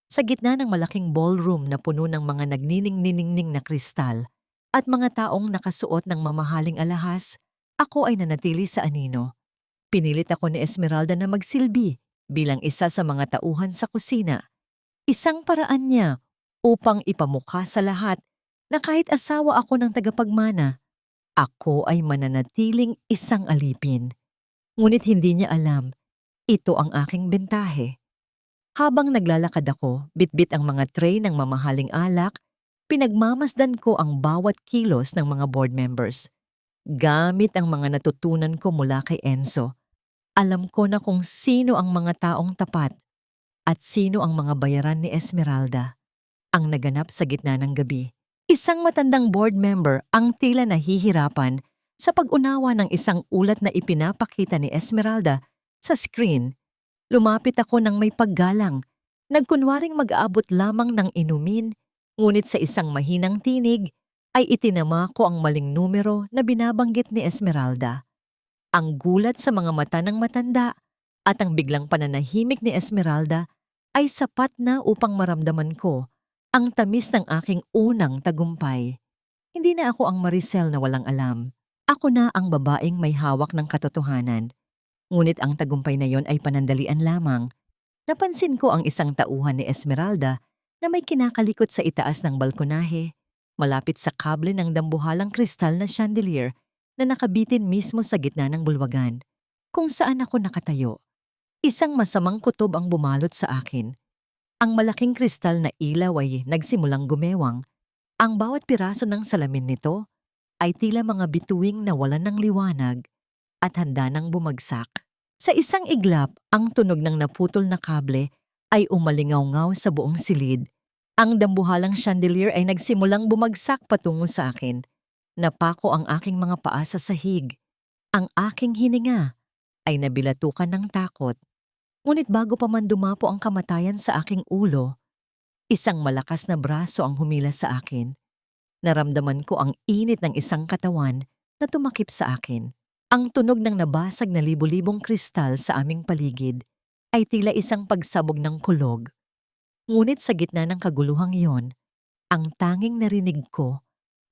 Sa gitna ng malaking ballroom na puno ng mga nagnining-niningning na kristal at mga taong nakasuot ng mamahaling alahas, ako ay nanatili sa anino. Pinilit ako ni Esmeralda na magsilbi bilang isa sa mga tauhan sa kusina. Isang paraan niya upang ipamukha sa lahat na kahit asawa ako ng tagapagmana, ako ay mananatiling isang alipin. Ngunit hindi niya alam, ito ang aking bentahe. Habang naglalakad ako, bitbit ang mga tray ng mamahaling alak, pinagmamasdan ko ang bawat kilos ng mga board members. Gamit ang mga natutunan ko mula kay Enzo, alam ko na kung sino ang mga taong tapat at sino ang mga bayaran ni Esmeralda. Ang naganap sa gitna ng gabi. Isang matandang board member ang tila nahihirapan sa pag-unawa ng isang ulat na ipinapakita ni Esmeralda sa screen. Lumapit ako ng may paggalang, nagkunwaring mag-aabot lamang ng inumin, ngunit sa isang mahinang tinig ay itinama ko ang maling numero na binabanggit ni Esmeralda. Ang gulat sa mga mata ng matanda at ang biglang pananahimik ni Esmeralda ay sapat na upang maramdaman ko ang tamis ng aking unang tagumpay. Hindi na ako ang Maricel na walang alam. Ako na ang babaeng may hawak ng katotohanan. Ngunit ang tagumpay na yon ay panandalian lamang. Napansin ko ang isang tauhan ni Esmeralda na may kinakalikot sa itaas ng balkonahe, malapit sa kable ng dambuhalang kristal na chandelier na nakabitin mismo sa gitna ng bulwagan, kung saan ako nakatayo. Isang masamang kutob ang bumalot sa akin. Ang malaking kristal na ilaw ay nagsimulang gumewang. Ang bawat piraso ng salamin nito ay tila mga bituing na walan ng liwanag at handa nang bumagsak. Sa isang iglap, ang tunog ng naputol na kable ay umalingaw-ngaw sa buong silid. Ang dambuhalang chandelier ay nagsimulang bumagsak patungo sa akin. Napako ang aking mga paa sa sahig. Ang aking hininga ay nabilatukan ng takot. Ngunit bago pa man dumapo ang kamatayan sa aking ulo, isang malakas na braso ang humila sa akin. Naramdaman ko ang init ng isang katawan na tumakip sa akin. Ang tunog ng nabasag na libu-libong kristal sa aming paligid ay tila isang pagsabog ng kulog. Ngunit sa gitna ng kaguluhang iyon, ang tanging narinig ko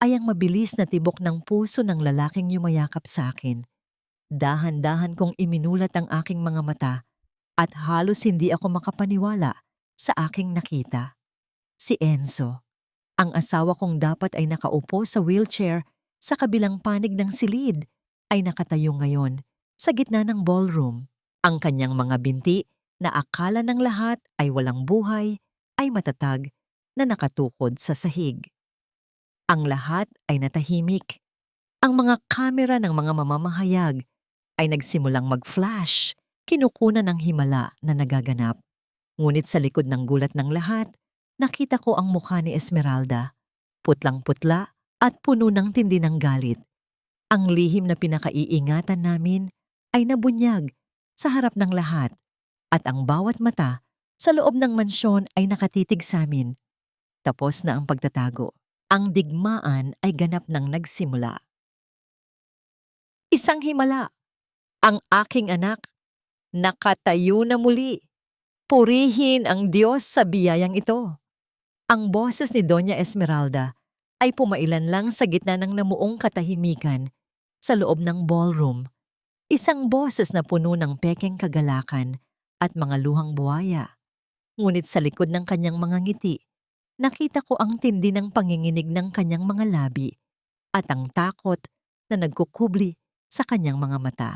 ay ang mabilis na tibok ng puso ng lalaking yumayakap sa akin. Dahan-dahan kong iminulat ang aking mga mata at halos hindi ako makapaniwala sa aking nakita. Si Enzo, ang asawa kong dapat ay nakaupo sa wheelchair sa kabilang panig ng silid, ay nakatayo ngayon sa gitna ng ballroom. Ang kanyang mga binti na akala ng lahat ay walang buhay ay matatag na nakatukod sa sahig. Ang lahat ay natahimik. Ang mga kamera ng mga mamamahayag ay nagsimulang mag-flash, kinukunan ng himala na nagaganap. Ngunit sa likod ng gulat ng lahat, nakita ko ang mukha ni Esmeralda, putlang-putla at puno ng tindi ng galit. Ang lihim na pinakaiingatan namin ay nabunyag sa harap ng lahat at ang bawat mata sa loob ng mansyon ay nakatitig sa amin. Tapos na ang pagtatago. Ang digmaan ay ganap nang nagsimula. Isang himala. Ang aking anak, nakatayo na muli. Purihin ang Diyos sa biyayang ito. Ang boses ni Doña Esmeralda ay pumailan lang sa gitna ng namuong katahimikan sa loob ng ballroom. Isang boses na puno ng pekeng kagalakan at mga luhang buhaya. Ngunit sa likod ng kanyang mga ngiti, nakita ko ang tindi ng panginginig ng kanyang mga labi at ang takot na nagkukubli sa kanyang mga mata.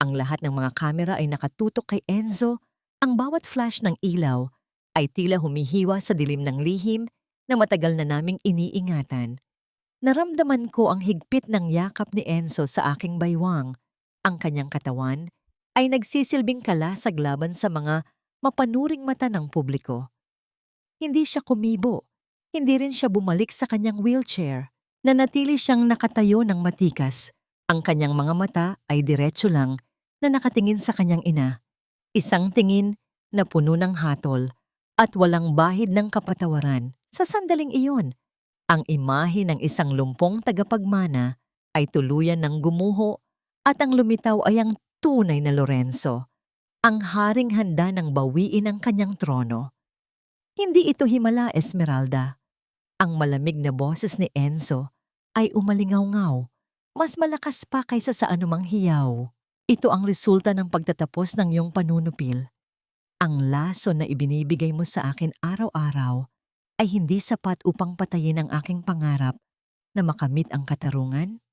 Ang lahat ng mga kamera ay nakatutok kay Enzo. Ang bawat flash ng ilaw ay tila humihiwa sa dilim ng lihim na matagal na naming iniingatan. Naramdaman ko ang higpit ng yakap ni Enzo sa aking baywang. Ang kanyang katawan ay nagsisilbing kalasag laban sa mga mapanuring mata ng publiko. Hindi siya kumibo. Hindi rin siya bumalik sa kanyang wheelchair. Nanatili siyang nakatayo ng matikas. Ang kanyang mga mata ay diretso lang na nakatingin sa kanyang ina. Isang tingin na puno ng hatol at walang bahid ng kapatawaran. Sa sandaling iyon, ang imahe ng isang lumpong tagapagmana ay tuluyan ng gumuho at ang lumitaw ay ang tunay na Lorenzo, ang haring handa ng bawiin ang kanyang trono. Hindi ito himala, Esmeralda. Ang malamig na boses ni Enzo ay umalingaw-ngaw, mas malakas pa kaysa sa anumang hiyaw. Ito ang resulta ng pagtatapos ng iyong panunupil. Ang laso na ibinibigay mo sa akin araw-araw ay hindi sapat upang patayin ang aking pangarap na makamit ang katarungan.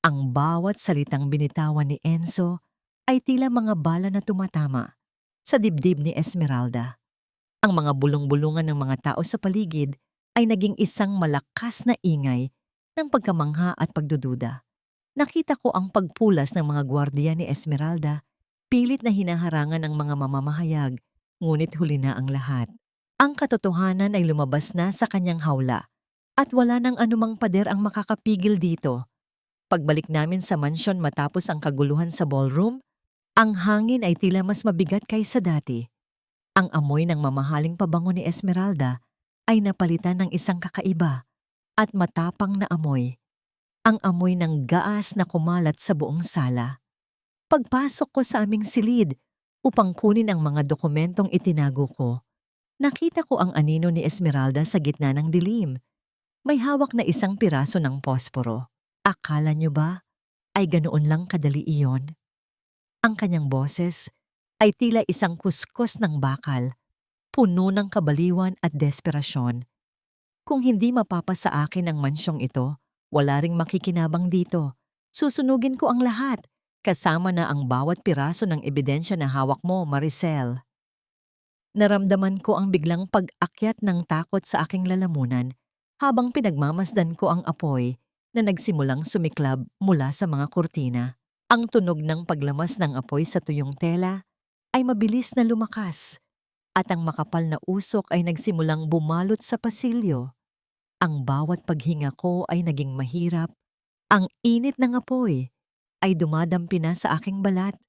Ang bawat salitang binitawan ni Enzo ay tila mga bala na tumatama sa dibdib ni Esmeralda. Ang mga bulong-bulungan ng mga tao sa paligid ay naging isang malakas na ingay ng pagkamangha at pagdududa. Nakita ko ang pagpulas ng mga gwardiya ni Esmeralda, pilit na hinaharangan ng mga mamamahayag, ngunit huli na ang lahat. Ang katotohanan ay lumabas na sa kanyang hawla at wala nang anumang pader ang makakapigil dito. Pagbalik namin sa mansyon matapos ang kaguluhan sa ballroom, ang hangin ay tila mas mabigat kaysa dati. Ang amoy ng mamahaling pabango ni Esmeralda ay napalitan ng isang kakaiba at matapang na amoy. Ang amoy ng gaas na kumalat sa buong sala. Pagpasok ko sa aming silid upang kunin ang mga dokumentong itinago ko, nakita ko ang anino ni Esmeralda sa gitna ng dilim. May hawak na isang piraso ng posporo. Akala niyo ba ay ganoon lang kadali iyon? Ang kanyang boses ay tila isang kuskus ng bakal, puno ng kabaliwan at desperasyon. Kung hindi mapapasa akin ang mansyong ito, wala ring makikinabang dito. Susunugin ko ang lahat, kasama na ang bawat piraso ng ebidensya na hawak mo, Maricel. Naramdaman ko ang biglang pag-akyat ng takot sa aking lalamunan habang pinagmamasdan ko ang apoy na nagsimulang sumiklab mula sa mga kurtina. Ang tunog ng paglamas ng apoy sa tuyong tela ay mabilis na lumakas at ang makapal na usok ay nagsimulang bumalot sa pasilyo. Ang bawat paghinga ko ay naging mahirap. Ang init ng apoy ay dumadampi na sa aking balat.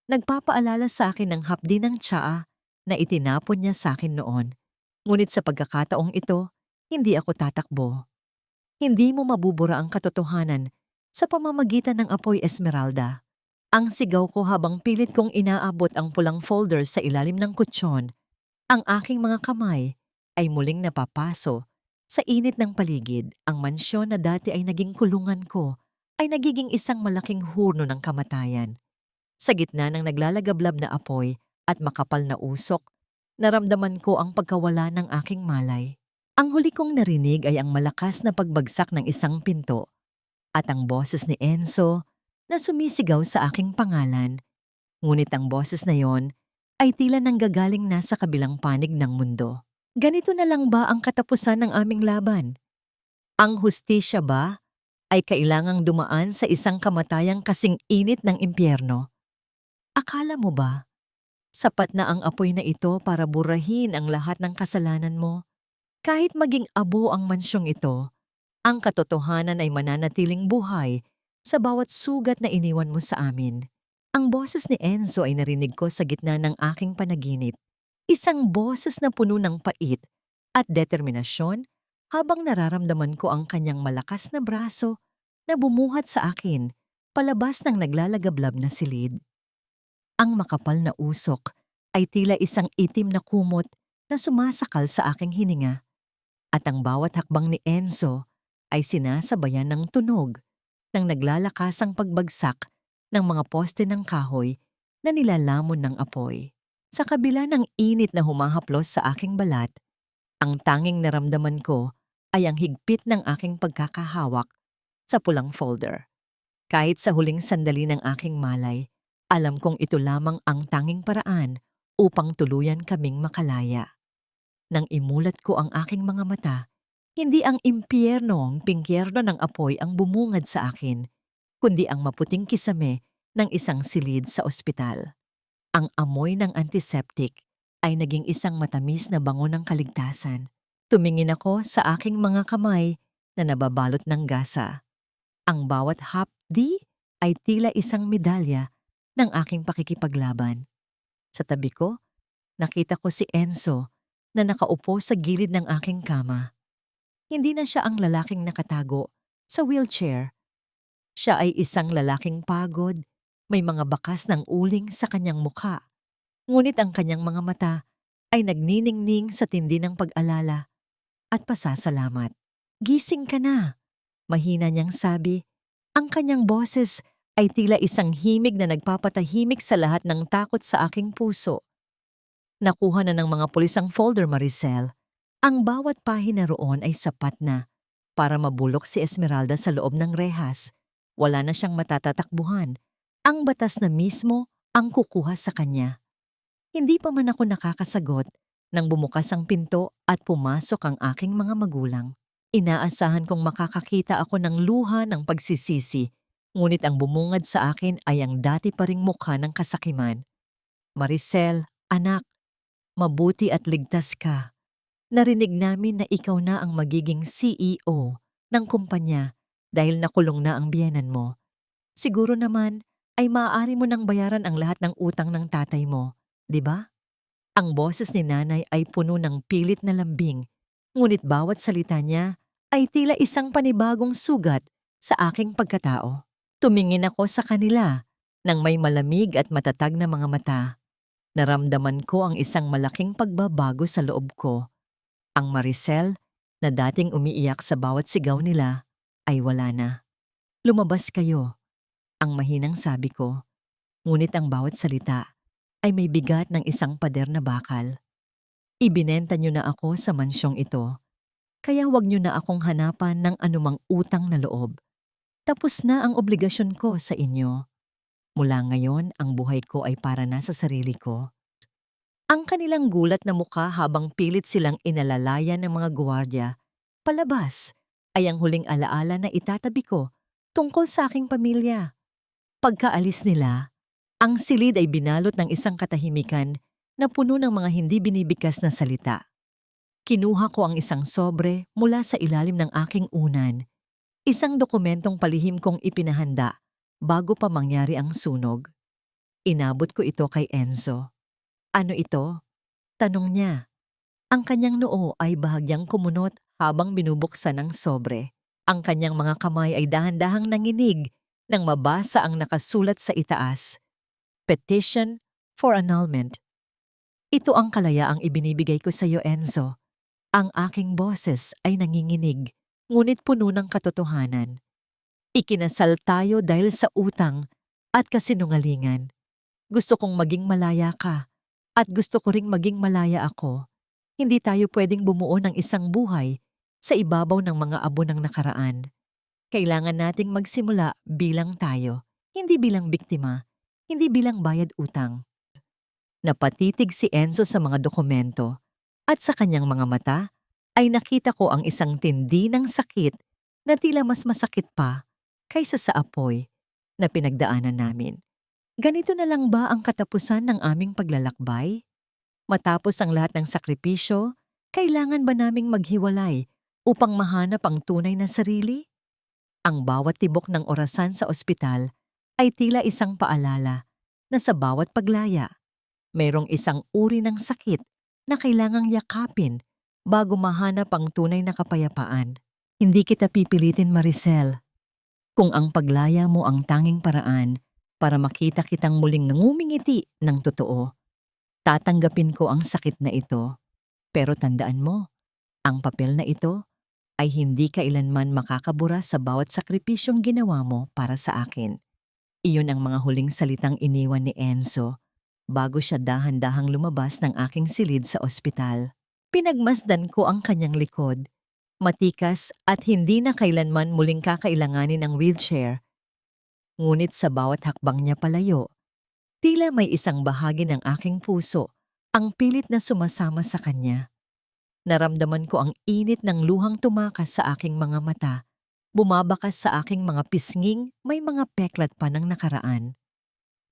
Nagpapaalala sa akin ng hapdi ng tsaa na itinapon niya sa akin noon. Ngunit sa pagkakataong ito, hindi ako tatakbo. Hindi mo mabubura ang katotohanan sa pamamagitan ng apoy, Esmeralda. Ang sigaw ko habang pilit kong inaabot ang pulang folder sa ilalim ng kutsyon. Ang aking mga kamay ay muling napapaso sa init ng paligid. Ang mansyon na dati ay naging kulungan ko ay nagiging isang malaking hurno ng kamatayan. Sa gitna ng naglalagablab na apoy at makapal na usok, Naramdaman ko ang pagkawala ng aking malay. Ang huli kong narinig ay ang malakas na pagbagsak ng isang pinto at ang boses ni Enzo na sumisigaw sa aking pangalan. Ngunit ang boses na yon ay tila nanggagaling na sa kabilang panig ng mundo. Ganito na lang ba ang katapusan ng aming laban? Ang hustisya ba ay kailangang dumaan sa isang kamatayang kasing init ng impyerno? Akala mo ba sapat na ang apoy na ito para burahin ang lahat ng kasalanan mo? Kahit maging abo ang mansyong ito, ang katotohanan ay mananatiling buhay sa bawat sugat na iniwan mo sa amin. Ang boses ni Enzo ay narinig ko sa gitna ng aking panaginip. Isang boses na puno ng pait at determinasyon habang nararamdaman ko ang kanyang malakas na braso na bumuhat sa akin palabas ng naglalagablab na silid. Ang makapal na usok ay tila isang itim na kumot na sumasakal sa aking hininga. At ang bawat hakbang ni Enzo ay sinasabayan ng tunog ng naglalakasang pagbagsak ng mga poste ng kahoy na nilalamon ng apoy. Sa kabila ng init na humahaplos sa aking balat, ang tanging naramdaman ko ay ang higpit ng aking pagkakahawak sa pulang folder. Kahit sa huling sandali ng aking malay, alam kong ito lamang ang tanging paraan upang tuluyan kaming makalaya. Nang imulat ko ang aking mga mata, hindi ang impyernong pingkyerno ng apoy ang bumungad sa akin, kundi ang maputing kisame ng isang silid sa ospital. Ang amoy ng antiseptic ay naging isang matamis na bango ng kaligtasan. Tumingin ako sa aking mga kamay na nababalot ng gasa. Ang bawat hapdi ay tila isang medalya ng aking pakikipaglaban. Sa tabi ko, nakita ko si Enzo na nakaupo sa gilid ng aking kama. Hindi na siya ang lalaking nakatago sa wheelchair. Siya ay isang lalaking pagod, may mga bakas ng uling sa kanyang mukha. Ngunit ang kanyang mga mata ay nagniningning sa tindi ng pag-alala at pasasalamat. "Gising ka na," mahina niyang sabi. Ang kanyang boses ay tila isang himig na nagpapatahimik sa lahat ng takot sa aking puso. Nakuha na ng mga pulis ang folder, Maricel. Ang bawat pahina roon ay sapat na para mabulok si Esmeralda sa loob ng rehas. Wala na siyang matatatakbuhan. Ang batas na mismo ang kukuha sa kanya. Hindi pa man ako nakakasagot nang bumukas ang pinto at pumasok ang aking mga magulang. Inaasahan kong makakakita ako ng luha ng pagsisisi, ngunit ang bumungad sa akin ay ang dati pa ring mukha ng kasakiman. "Maricel, anak, mabuti at ligtas ka. Narinig namin na ikaw na ang magiging CEO ng kumpanya dahil nakulong na ang biyenan mo. Siguro naman ay maaari mo nang bayaran ang lahat ng utang ng tatay mo, di ba?" Ang boses ni nanay ay puno ng pilit na lambing, ngunit bawat salita niya ay tila isang panibagong sugat sa aking pagkatao. Tumingin ako sa kanila nang may malamig at matatag na mga mata. Naramdaman ko ang isang malaking pagbabago sa loob ko. Ang Maricel na dating umiiyak sa bawat sigaw nila ay wala na. "Lumabas kayo," ang mahinang sabi ko, ngunit ang bawat salita ay may bigat ng isang pader na bakal. "Ibinenta niyo na ako sa mansyong ito, kaya huwag niyo na akong hanapan ng anumang utang na loob. Tapos na ang obligasyon ko sa inyo. Mula ngayon, ang buhay ko ay para na sa sarili ko." Ang kanilang gulat na mukha habang pilit silang inalalaya ng mga gwardiya palabas ay ang huling alaala na itatabi ko tungkol sa aking pamilya. Pagkaalis nila, ang silid ay binalot ng isang katahimikan na puno ng mga hindi binibigkas na salita. Kinuha ko ang isang sobre mula sa ilalim ng aking unan, isang dokumentong palihim kong ipinahanda bago pa mangyari ang sunog. Inabot ko ito kay Enzo. "Ano ito?" tanong niya. Ang kanyang noo ay bahagyang kumunot habang binubuksan ang sobre. Ang kanyang mga kamay ay dahan-dahang nanginig nang mabasa ang nakasulat sa itaas. "Petition for annulment." "Ito ang kalayaang ibinibigay ko sa iyo, Enzo." Ang aking boses ay nanginginig, ngunit puno ng katotohanan. "Ikinasal tayo dahil sa utang at kasinungalingan. Gusto kong maging malaya ka At gusto ko ring maging malaya ako. Hindi tayo pwedeng bumuo ng isang buhay sa ibabaw ng mga abo ng nakaraan. Kailangan nating magsimula bilang tayo, hindi bilang biktima, hindi bilang bayad utang. Napatitig si Enzo sa mga dokumento at sa kanyang mga mata ay nakita ko ang isang tindi ng sakit na tila mas masakit pa kaysa sa apoy na pinagdaanan namin. Ganito na lang ba ang katapusan ng aming paglalakbay? Matapos ang lahat ng sakripisyo, kailangan ba naming maghiwalay upang mahanap ang tunay na sarili? Ang bawat tibok ng orasan sa ospital ay tila isang paalala na sa bawat paglaya, mayroong isang uri ng sakit na kailangang yakapin bago mahanap ang tunay na kapayapaan. Hindi kita pipilitin, Maricel. Kung ang paglaya mo ang tanging paraan para makita kitang muling nangumingiti ng totoo, tatanggapin ko ang sakit na ito. Pero tandaan mo, ang papel na ito ay hindi kailanman makakabura sa bawat sakripisyong ginawa mo para sa akin. Iyon ang mga huling salitang iniwan ni Enzo bago siya dahan-dahang lumabas ng aking silid sa ospital. Pinagmasdan ko ang kanyang likod, matikas at hindi na kailanman muling kakailanganin ng wheelchair. Ngunit sa bawat hakbang niya palayo, tila may isang bahagi ng aking puso ang pilit na sumasama sa kanya. Naramdaman ko ang init ng luhang tumakas sa aking mga mata, bumabakas sa aking mga pisnging may mga peklat pa ng nakaraan.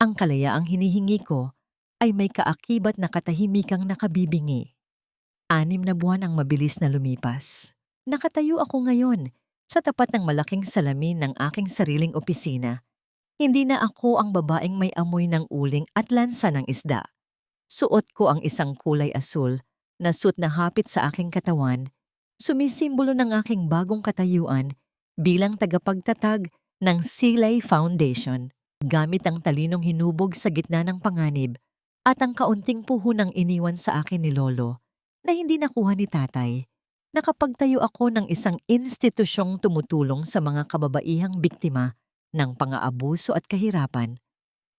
Ang kalayaang hinihingi ko ay may kaakibat na katahimikang nakabibingi. 6 na buwan ang mabilis na lumipas. Nakatayo ako ngayon sa tapat ng malaking salamin ng aking sariling opisina. Hindi na ako ang babaeng may amoy ng uling at lansa ng isda. Suot ko ang isang kulay asul na suit na hapit sa aking katawan, sumisimbolo ng aking bagong katayuan bilang tagapagtatag ng Silay Foundation. Gamit ang talinong hinubog sa gitna ng panganib at ang kaunting puhunang iniwan sa akin ni Lolo na hindi nakuha ni Tatay, nakapagtayo ako ng isang institusyong tumutulong sa mga kababaihang biktima ng pang-aabuso at kahirapan.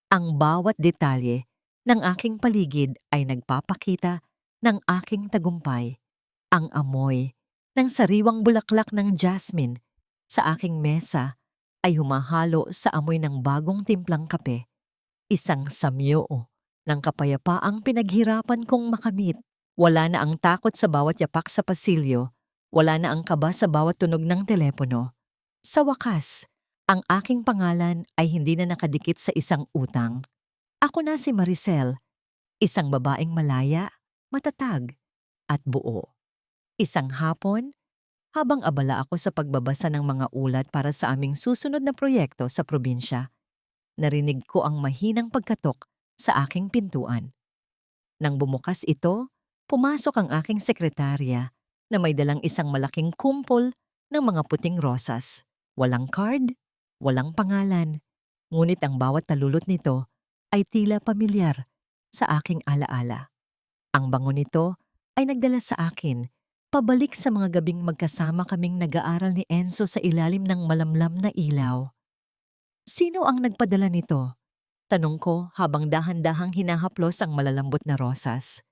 Ang bawat detalye ng aking paligid ay nagpapakita ng aking tagumpay. Ang amoy ng sariwang bulaklak ng jasmine sa aking mesa ay humahalo sa amoy ng bagong timplang kape. Isang samyo ng kapayapaang pinaghirapan kong makamit. Wala na ang takot sa bawat yapak sa pasilyo. Wala na ang kaba sa bawat tunog ng telepono. Sa wakas, ang aking pangalan ay hindi na nakadikit sa isang utang. Ako na si Maricel, isang babaeng malaya, matatag, at buo. Isang hapon, habang abala ako sa pagbabasa ng mga ulat para sa aming susunod na proyekto sa probinsya, narinig ko ang mahinang pagkatok sa aking pintuan. Nang bumukas ito, pumasok ang aking sekretarya na may dalang isang malaking kumpol ng mga puting rosas. Walang card, walang pangalan, ngunit ang bawat talulot nito ay tila pamilyar sa aking alaala. Ang bango nito ay nagdala sa akin pabalik sa mga gabing magkasama kaming nag-aaral ni Enzo sa ilalim ng malamlam na ilaw. Sino ang nagpadala nito? Tanong ko habang dahan-dahang hinahaplos ang malalambot na rosas.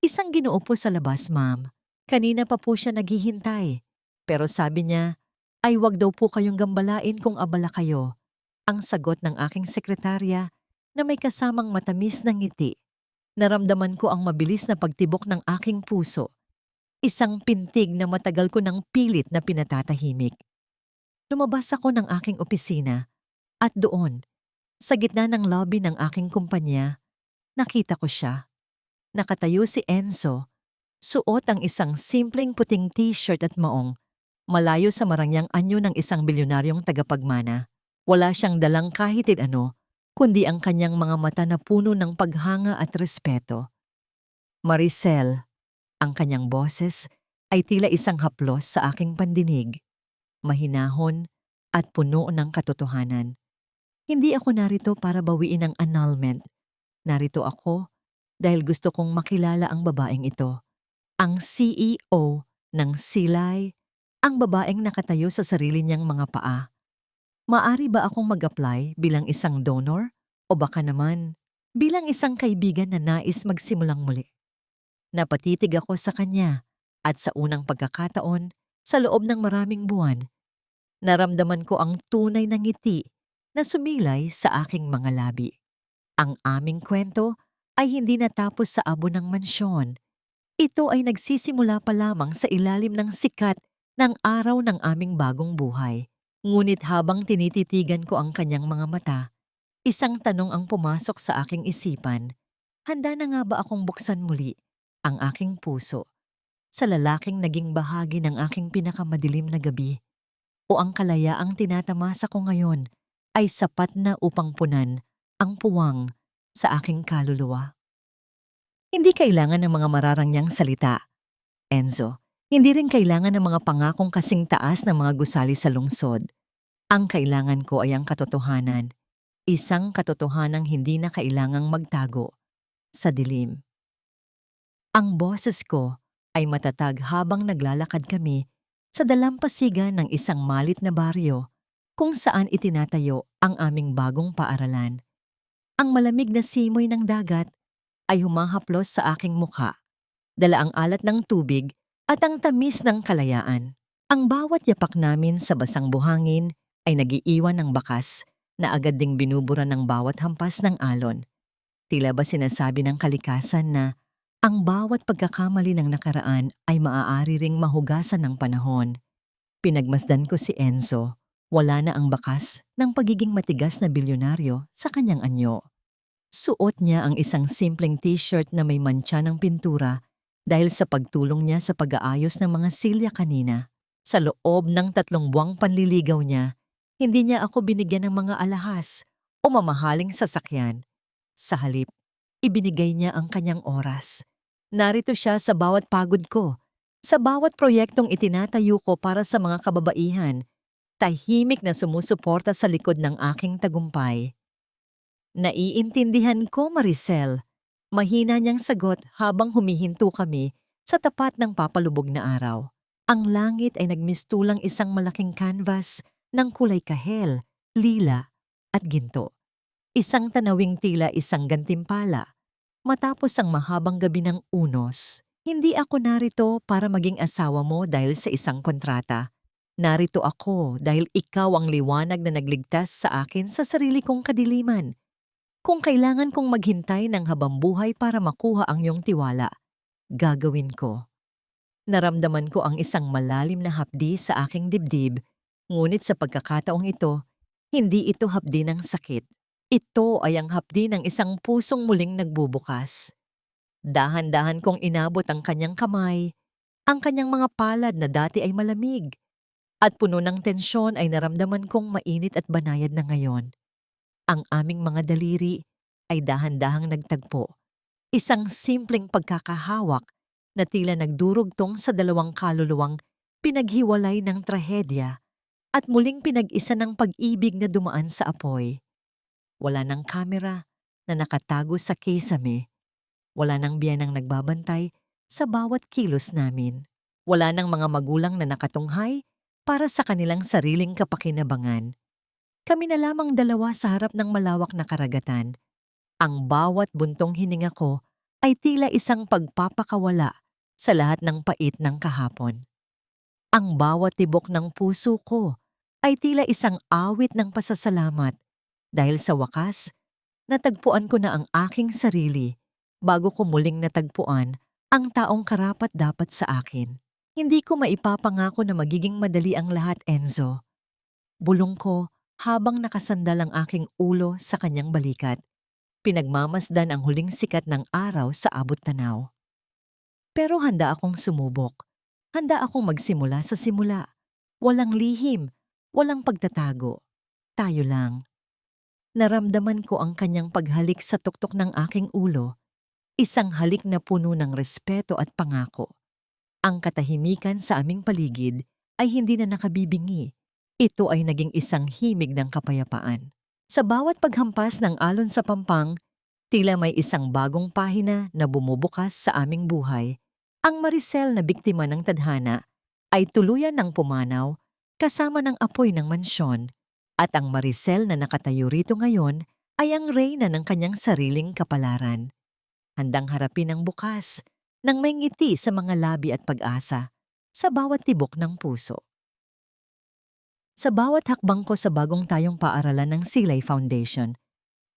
Isang ginoo po sa labas, ma'am. Kanina pa po siya naghihintay. Pero sabi niya, ay wag daw po kayong gambalain kung abala kayo. Ang sagot ng aking sekretarya na may kasamang matamis na ngiti. Naramdaman ko ang mabilis na pagtibok ng aking puso. Isang pintig na matagal ko ng pilit na pinatatahimik. Lumabas ako ng aking opisina at doon, sa gitna ng lobby ng aking kumpanya, nakita ko siya. Nakatayo si Enzo, suot ang isang simpleng puting t-shirt at maong, malayo sa marangyang anyo ng isang bilyonaryong tagapagmana. Wala siyang dalang kahit ano, kundi ang kanyang mga mata na puno ng paghanga at respeto. Maricel, ang kanyang boses ay tila isang haplos sa aking pandinig, mahinahon at puno ng katotohanan. Hindi ako narito para bawiin ang annulment. Narito ako dahil gusto kong makilala ang babaeng ito. Ang CEO ng Silay, ang babaeng nakatayo sa sarili niyang mga paa. Maari ba akong mag-apply bilang isang donor? O baka naman Bilang isang kaibigan na nais magsimulang muli, napatitig ako sa kanya at sa unang pagkakataon, sa loob ng maraming buwan, naramdaman ko ang tunay na ngiti na sumilay sa aking mga labi. Ang aming kwento ay hindi natapos sa abo ng mansyon. Ito ay nagsisimula pa lamang sa ilalim ng sikat ng araw ng aming bagong buhay. Ngunit habang tinititigan ko ang kanyang mga mata, isang tanong ang pumasok sa aking isipan. Handa na nga ba akong buksan muli ang aking puso sa lalaking naging bahagi ng aking pinakamadilim na gabi? O ang kalayaang tinatamasa ko ngayon ay sapat na upang punan ang puwang sa aking kaluluwa? Hindi kailangan ng mga mararangyang salita, Enzo. Hindi rin kailangan ng mga pangakong kasing taas ng mga gusali sa lungsod. Ang kailangan ko ay ang katotohanan. Isang katotohanang hindi na kailangang magtago sa dilim. Ang boses ko ay matatag habang naglalakad kami sa dalampasigan ng isang malit na baryo kung saan itinatayo ang aming bagong paaralan. Ang malamig na simoy ng dagat ay humahaplos sa aking mukha, dala ang alat ng tubig at ang tamis ng kalayaan. Ang bawat yapak namin sa basang buhangin ay nagiiwan ng bakas na agad ding binubura ng bawat hampas ng alon. Tila ba sinasabi ng kalikasan na ang bawat pagkakamali ng nakaraan ay maaari ring mahugasan ng panahon. Pinagmasdan ko si Enzo. Wala na ang bakas ng pagiging matigas na bilyonaryo sa kanyang anyo. Suot niya ang isang simpleng t-shirt na may mantsa ng pintura dahil sa pagtulong niya sa pag-aayos ng mga silya kanina. Sa loob ng 3 buwang panliligaw niya, hindi niya ako binigyan ng mga alahas o mamahaling sasakyan. Sa halip, ibinigay niya ang kanyang oras. Narito siya sa bawat pagod ko, sa bawat proyektong itinatayo ko para sa mga kababaihan, tahimik na sumusuporta sa likod ng aking tagumpay. Naiintindihan ko, Maricel. Mahina niyang sagot habang humihinto kami sa tapat ng papalubog na araw. Ang langit ay nagmistulang isang malaking canvas ng kulay kahel, lila at ginto. Isang tanawing tila isang gantimpala. Matapos ang mahabang gabi ng unos, hindi ako narito para maging asawa mo dahil sa isang kontrata. Narito ako dahil ikaw ang liwanag na nagligtas sa akin sa sarili kong kadiliman. Kung kailangan kong maghintay ng habambuhay para makuha ang iyong tiwala, gagawin ko. Naramdaman ko ang isang malalim na hapdi sa aking dibdib, ngunit sa pagkakataong ito, hindi ito hapdi ng sakit. Ito ay ang hapdi ng isang pusong muling nagbubukas. Dahan-dahan kong inabot ang kanyang kamay, ang kanyang mga palad na dati ay malamig, at puno ng tensyon ay naramdaman kong mainit at banayad na ngayon. Ang aming mga daliri ay dahan-dahang nagtagpo. Isang simpleng pagkakahawak na tila nagdurugtong sa 2 kaluluwang pinaghiwalay ng trahedya at muling pinag-isa ng pag-ibig na dumaan sa apoy. Wala ng kamera na nakatago sa kisame. Wala ng biyanang nagbabantay sa bawat kilos namin. Wala ng mga magulang na nakatunghay para sa kanilang sariling kapakinabangan. Kami na lamang 2 sa harap ng malawak na karagatan. Ang bawat buntong hininga ko ay tila isang pagpapakawala sa lahat ng pait ng kahapon. Ang bawat tibok ng puso ko ay tila isang awit ng pasasalamat dahil sa wakas, natagpuan ko na ang aking sarili bago ko muling natagpuan ang taong karapat-dapat sa akin. Hindi ko maipapangako na magiging madali ang lahat, Enzo. Bulong ko habang nakasandal ang aking ulo sa kanyang balikat. Pinagmamasdan ang huling sikat ng araw sa abot tanaw. Pero handa akong sumubok. Handa akong magsimula sa simula. Walang lihim, walang pagtatago. Tayo lang. Naramdaman ko ang kanyang paghalik sa tuktok ng aking ulo. Isang halik na puno ng respeto at pangako. Ang katahimikan sa aming paligid ay hindi na nakabibingi. Ito ay naging isang himig ng kapayapaan. Sa bawat paghampas ng alon sa pampang, tila may isang bagong pahina na bumubukas sa aming buhay. Ang Maricel na biktima ng tadhana ay tuluyan ng pumanaw kasama ng apoy ng mansyon, at ang Maricel na nakatayo rito ngayon ay ang reyna ng kanyang sariling kapalaran. Handang harapin ang bukas, nang may ngiti sa mga labi at pag-asa, sa bawat tibok ng puso. Sa bawat hakbang ko sa bagong tayong paaralan ng Silay Foundation,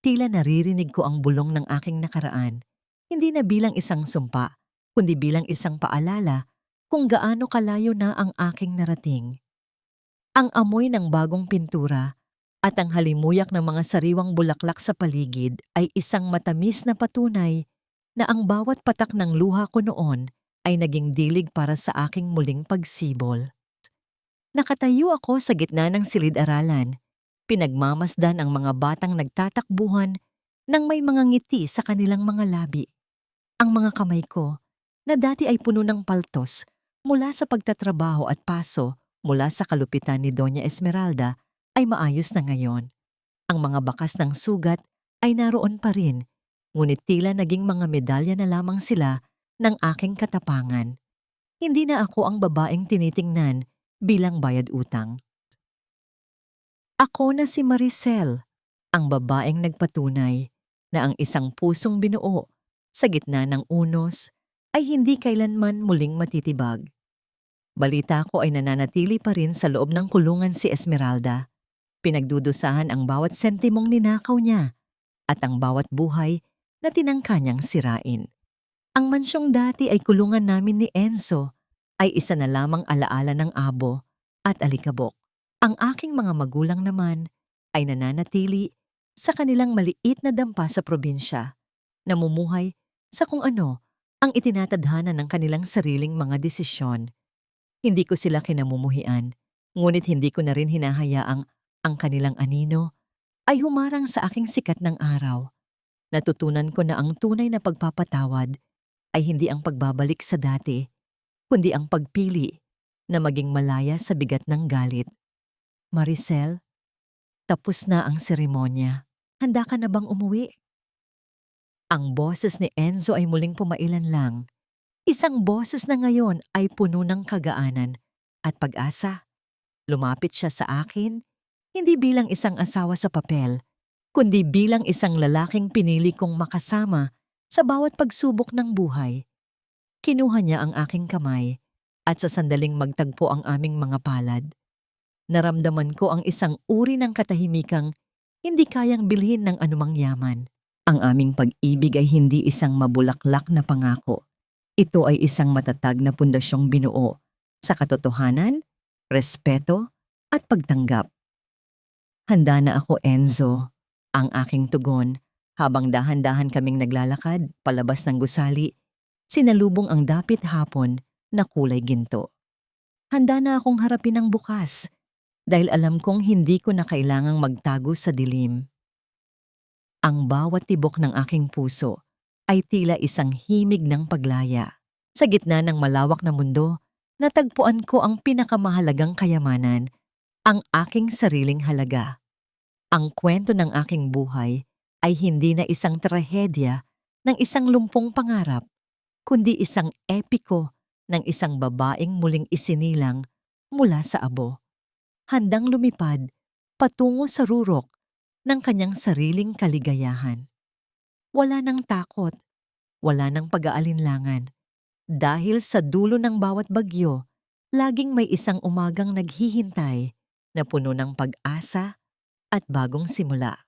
tila naririnig ko ang bulong ng aking nakaraan, hindi na bilang isang sumpa, kundi bilang isang paalala kung gaano kalayo na ang aking narating. Ang amoy ng bagong pintura at ang halimuyak ng mga sariwang bulaklak sa paligid ay isang matamis na patunay na ang bawat patak ng luha ko noon ay naging dilig para sa aking muling pagsibol. Nakatayo ako sa gitna ng silid-aralan, pinagmamasdan ang mga batang nagtatakbuhan nang may mga ngiti sa kanilang mga labi. Ang mga kamay ko, na dati ay puno ng paltos mula sa pagtatrabaho at paso mula sa kalupitan ni Doña Esmeralda, ay maayos na ngayon. Ang mga bakas ng sugat ay naroon pa rin, ngunit tila naging mga medalya na lamang sila ng aking katapangan. Hindi na ako ang babaeng tinitingnan bilang bayad utang. Ako na si Maricel, ang babaeng nagpatunay na ang isang pusong binuo sa gitna ng unos ay hindi kailanman muling matitibag. Balita ko ay nananatili pa rin sa loob ng kulungan si Esmeralda. Pinagdudusahan ang bawat sentimong ninakaw niya at ang bawat buhay na tinangka niyang sirain. Ang mansyong dati ay kulungan namin ni Enzo ay isa na lamang alaala ng abo at alikabok. Ang aking mga magulang naman ay nananatili sa kanilang maliit na dampa sa probinsya, namumuhay sa kung ano ang itinatadhana ng kanilang sariling mga desisyon. Hindi ko sila kinamumuhian, ngunit hindi ko na rin hinahayaang ang kanilang anino ay humarang sa aking sikat ng araw. Natutunan ko na ang tunay na pagpapatawad ay hindi ang pagbabalik sa dati, kundi ang pagpili na maging malaya sa bigat ng galit. Maricel, tapos na ang seremonya. Handa ka na bang umuwi? Ang boses ni Enzo ay muling pumailan lang. Isang boses na ngayon ay puno ng kagaanan at pag-asa. Lumapit siya sa akin, hindi bilang isang asawa sa papel, kundi bilang isang lalaking pinili kong makasama sa bawat pagsubok ng buhay. Kinuha niya ang aking kamay at sa sandaling magtagpo ang aming mga palad. Naramdaman ko ang isang uri ng katahimikang hindi kayang bilhin ng anumang yaman. Ang aming pag-ibig ay hindi isang mabulaklak na pangako. Ito ay isang matatag na pundasyong binuo sa katotohanan, respeto, at pagtanggap. Handa na ako, Enzo, ang aking tugon habang dahan-dahan kaming naglalakad palabas ng gusali, sinalubong ang dapit hapon na kulay ginto. Handa na akong harapin ang bukas dahil alam kong hindi ko na kailangang magtago sa dilim. Ang bawat tibok ng aking puso ay tila isang himig ng paglaya. Sa gitna ng malawak na mundo, natagpuan ko ang pinakamahalagang kayamanan, ang aking sariling halaga. Ang kwento ng aking buhay ay hindi na isang trahedya ng isang lumpong pangarap, kundi isang epiko ng isang babaeng muling isinilang mula sa abo. Handang lumipad patungo sa rurok ng kanyang sariling kaligayahan. Wala nang takot, wala nang pag-aalinlangan. Dahil sa dulo ng bawat bagyo, laging may isang umagang naghihintay na puno ng pag-asa at bagong simula.